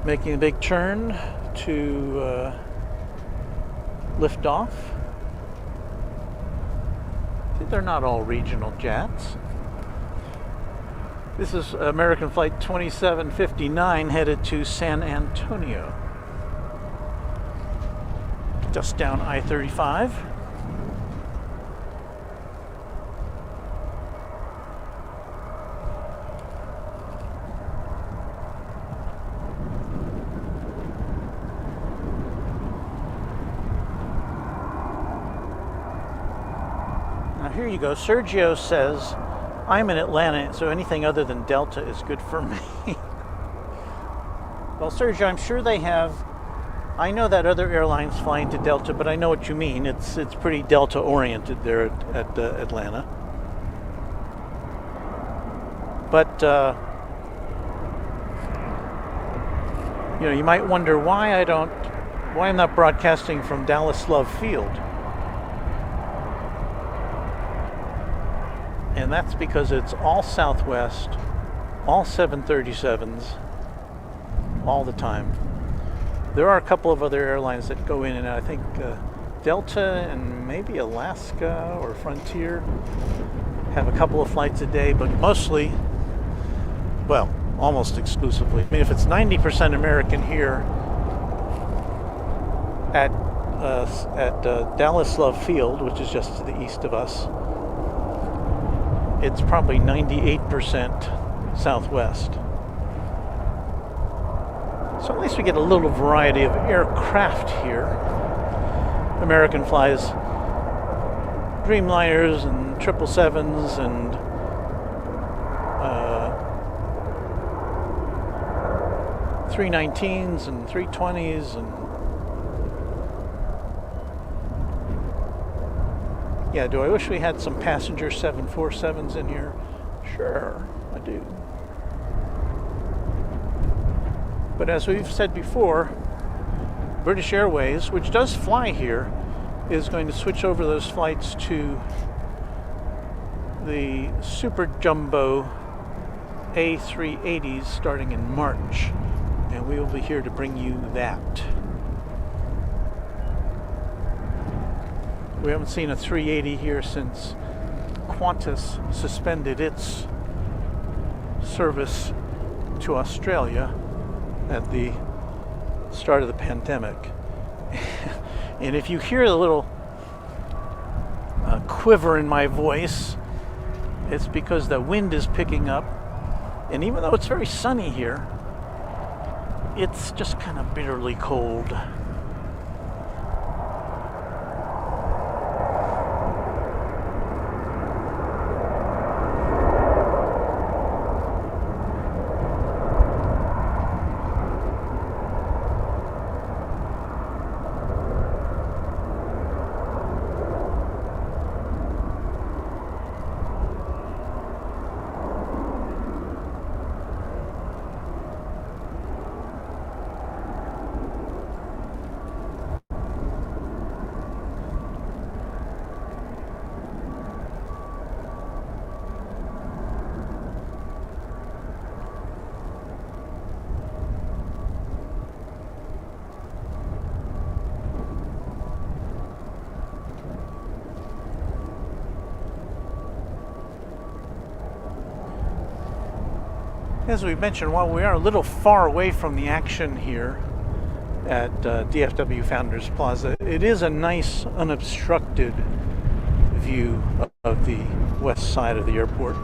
making a big turn to lift off. They're not all regional jets. This is American Flight 2759 headed to San Antonio. Just down I-35. Here you go. Sergio says, I'm in Atlanta, so anything other than Delta is good for me. Well, Sergio, I'm sure they have. I know that other airlines fly into Delta, but I know what you mean. It's pretty Delta oriented there at Atlanta. But you might wonder why I'm not broadcasting from Dallas Love Field. And that's because it's all Southwest, all 737s, all the time. There are a couple of other airlines that go in and out. I think Delta and maybe Alaska or Frontier have a couple of flights a day, but mostly, well, almost exclusively. I mean, if it's 90% American here at Dallas Love Field, which is just to the east of us, it's probably 98% Southwest. So at least we get a little variety of aircraft here. American flies Dreamliners and 777s and A319s and 320s and yeah, do I wish we had some passenger 747s in here? Sure, I do. But as we've said before, British Airways, which does fly here, is going to switch over those flights to the super jumbo A380s starting in March. And we will be here to bring you that. We haven't seen a 380 here since Qantas suspended its service to Australia at the start of the pandemic. And if you hear a little quiver in my voice, it's because the wind is picking up. And even though it's very sunny here, it's just kind of bitterly cold. As we mentioned, while we are a little far away from the action here at DFW Founders Plaza, it is a nice unobstructed view of the west side of the airport.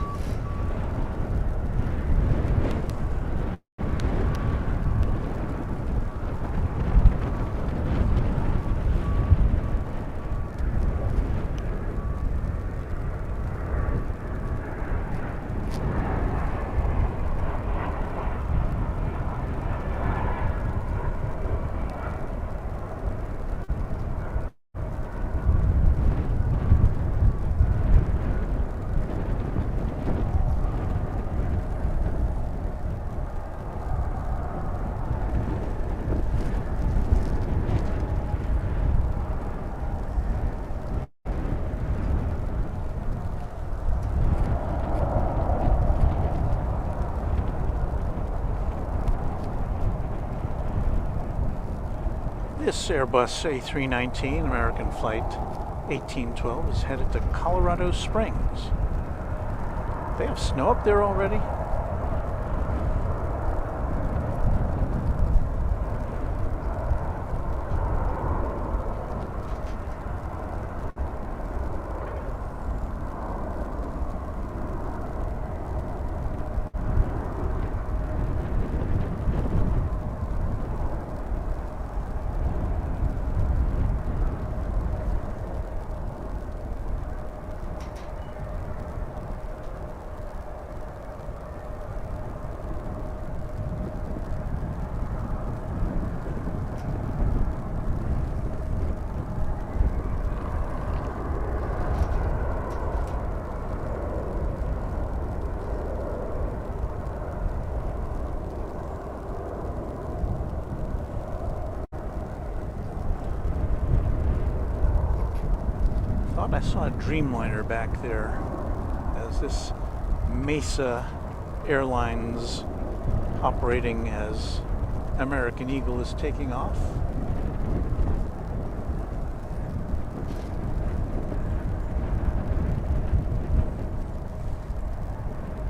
This Airbus A319 American Flight 1812 is headed to Colorado Springs. They have snow up there already? I saw a Dreamliner back there as this Mesa Airlines operating as American Eagle is taking off.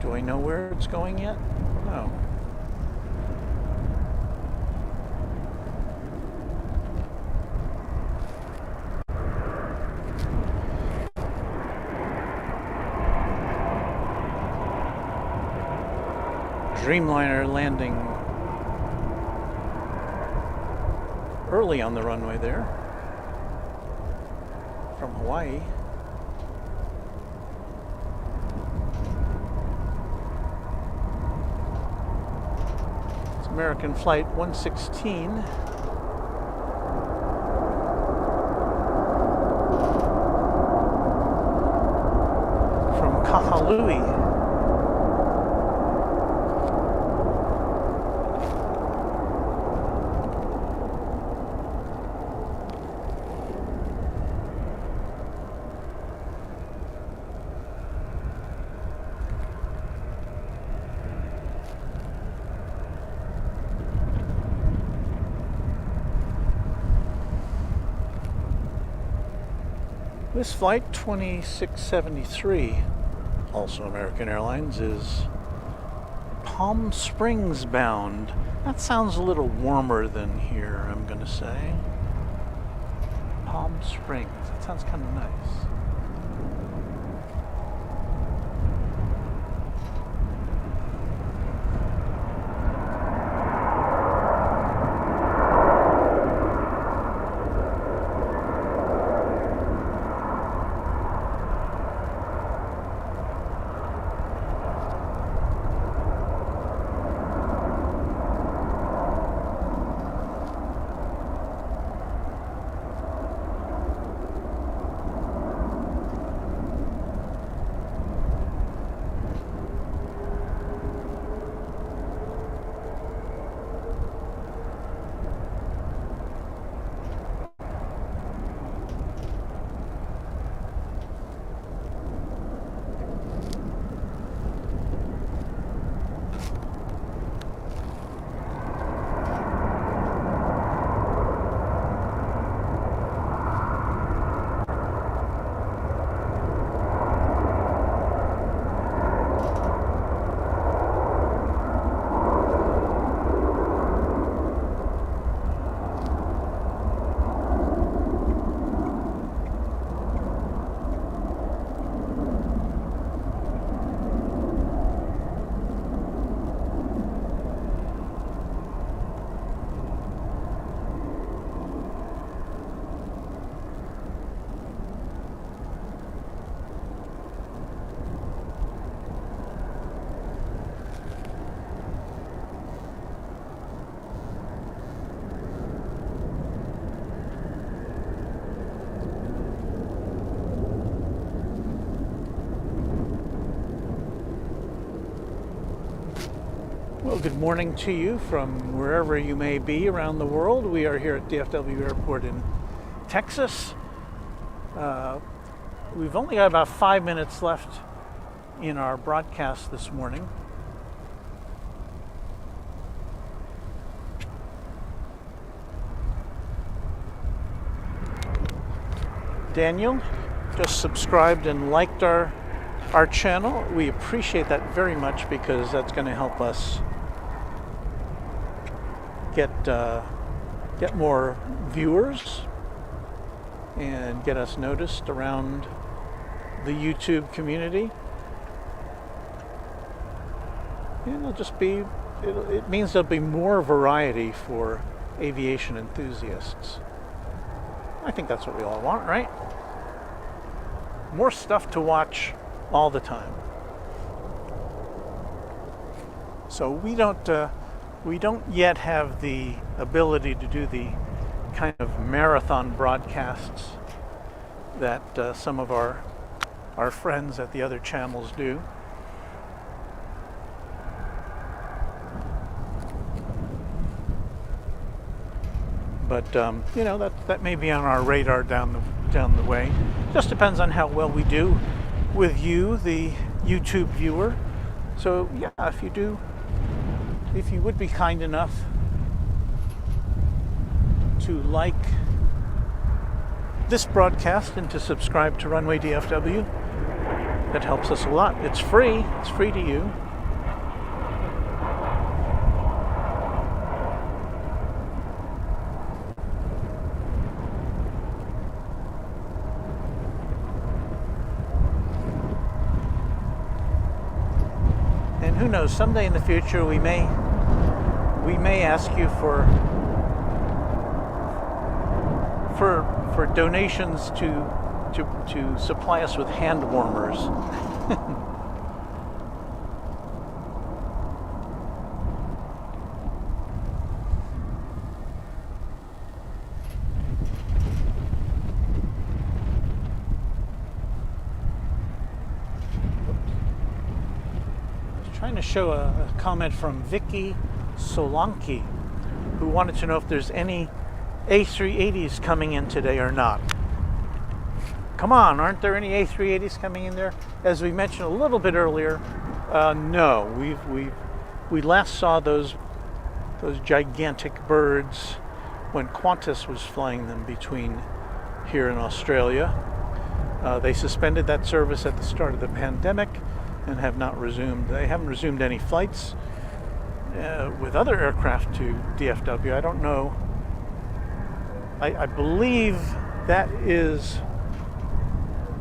Do I know where it's going yet? No. Dreamliner landing early on the runway there from Hawaii. It's American Flight 116. From Kahului. This flight 2673, also American Airlines, is Palm Springs bound. That sounds a little warmer than here, I'm gonna say. Palm Springs, that sounds kind of nice. good morning to you from wherever you may be around the world. We are here at DFW Airport in Texas. We've only got about 5 minutes left in our broadcast this morning. Daniel just subscribed and liked our channel. We appreciate that very much because that's going to help us get more viewers and get us noticed around the YouTube community. And it means there'll be more variety for aviation enthusiasts. I think that's what we all want, right? More stuff to watch all the time. So we don't yet have the ability to do the kind of marathon broadcasts that some of our friends at the other channels do. But that may be on our radar down the way. Just depends on how well we do with you, the YouTube viewer. So yeah, if you would be kind enough to like this broadcast and to subscribe to Runway DFW, that helps us a lot. It's free to you. And who knows, someday in the future we may ask you for donations to supply us with hand warmers. Trying to show a comment from Vicky Solanki, who wanted to know if there's any A380s coming in today or not. Come on, aren't there any A380s coming in there? As we mentioned a little bit earlier, no. We last saw those gigantic birds when Qantas was flying them between here and Australia. They suspended that service at the start of the pandemic and have not resumed. They haven't resumed any flights with other aircraft to DFW. I don't know. I believe that is,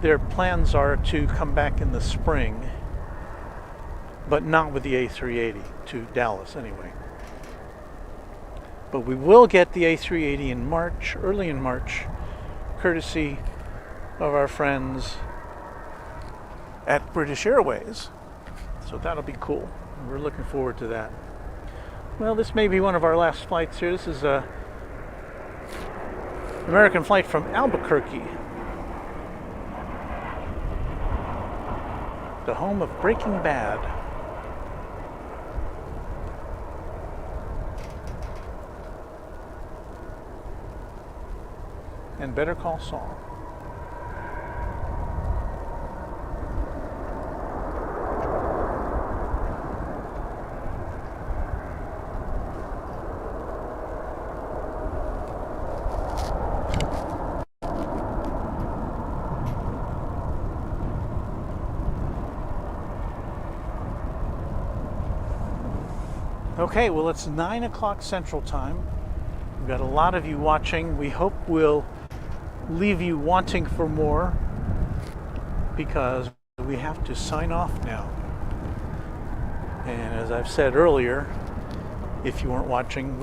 their plans are to come back in the spring, but not with the A380 to Dallas anyway. But we will get the A380 in March, early in March, courtesy of our friends at British Airways. So that'll be cool. We're looking forward to that. Well, this may be one of our last flights here. This is a American flight from Albuquerque, the home of Breaking Bad. And Better Call Saul. Okay, well, it's 9 o'clock Central Time. We've got a lot of you watching. We hope we'll leave you wanting for more, because we have to sign off now. And as I've said earlier, if you weren't watching,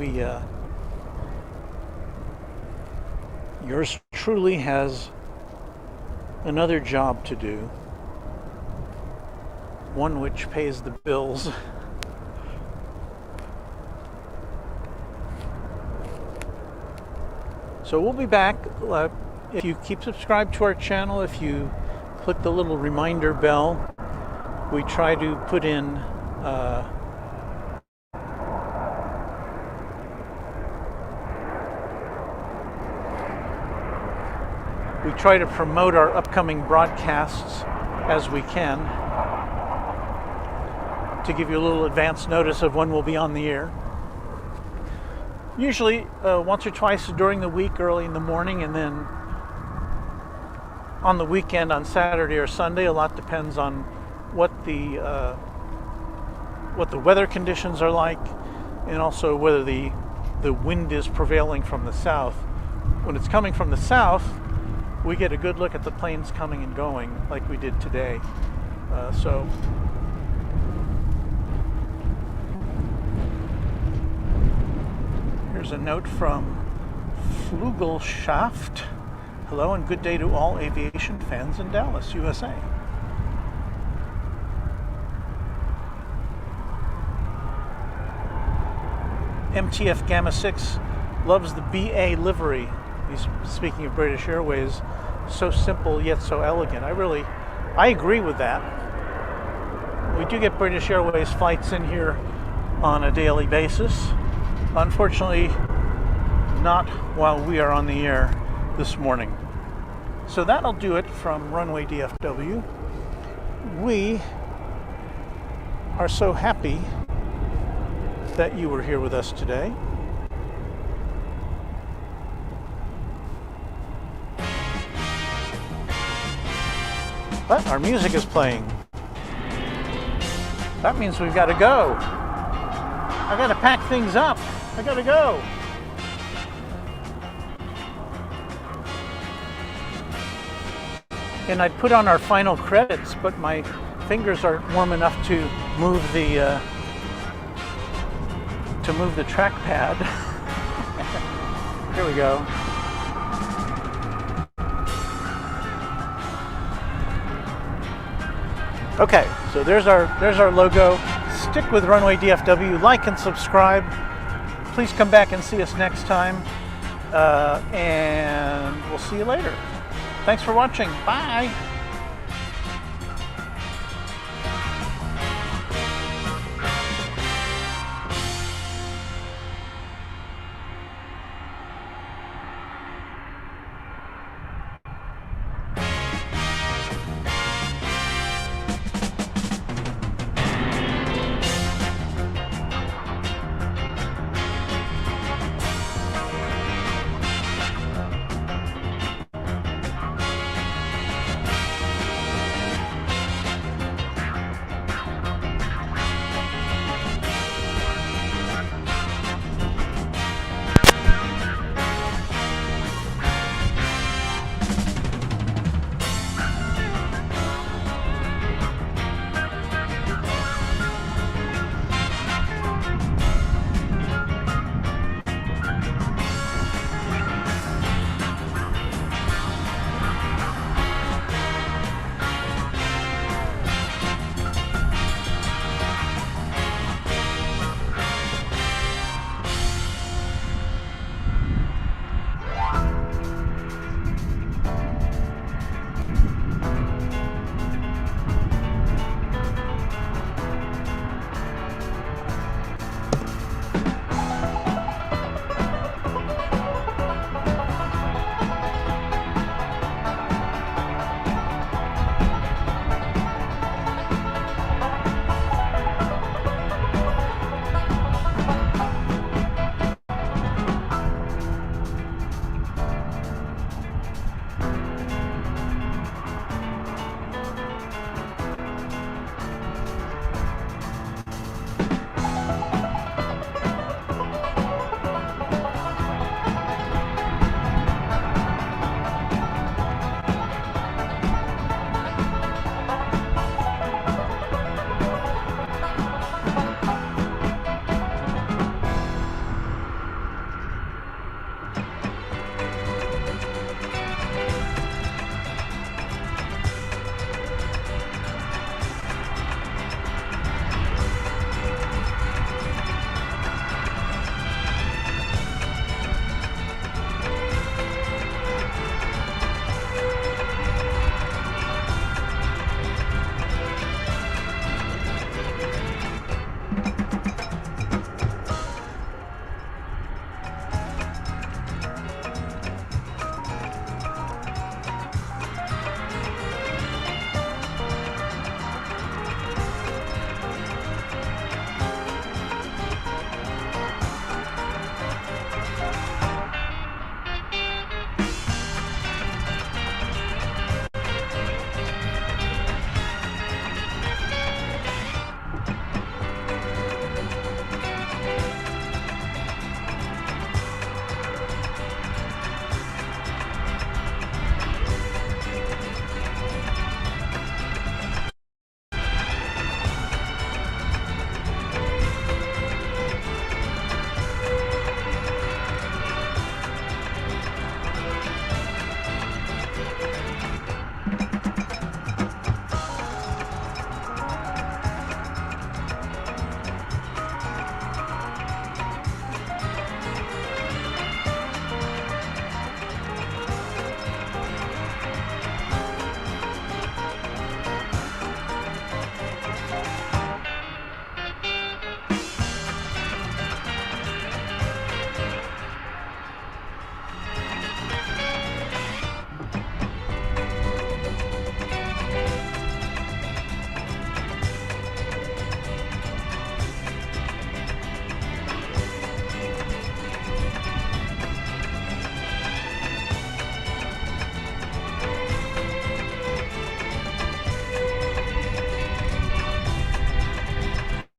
yours truly has another job to do, one which pays the bills. So we'll be back. If you keep subscribed to our channel, if you click the little reminder bell, we try to put in We try to promote our upcoming broadcasts as we can to give you a little advance notice of when we'll be on the air. Usually once or twice during the week, early in the morning, and then on the weekend on Saturday or Sunday. A lot depends on what the weather conditions are like, and also whether the wind is prevailing from the south. When it's coming from the south, we get a good look at the planes coming and going like we did today. So here's a note from Flugelschaft. Hello and good day to all aviation fans in Dallas, USA. MTF Gamma 6 loves the BA livery. He's speaking of British Airways, so simple yet so elegant. I agree with that. We do get British Airways flights in here on a daily basis. Unfortunately, not while we are on the air this morning. So that'll do it from Runway DFW. We are so happy that you were here with us today. But our music is playing. That means we've got to go. I got to pack things up. I got to go. And I'd put on our final credits, but my fingers aren't warm enough to move the trackpad. Here we go. Okay, so there's our logo. Stick with Runway DFW. Like and subscribe. Please come back and see us next time. And we'll see you later. Thanks for watching. Bye.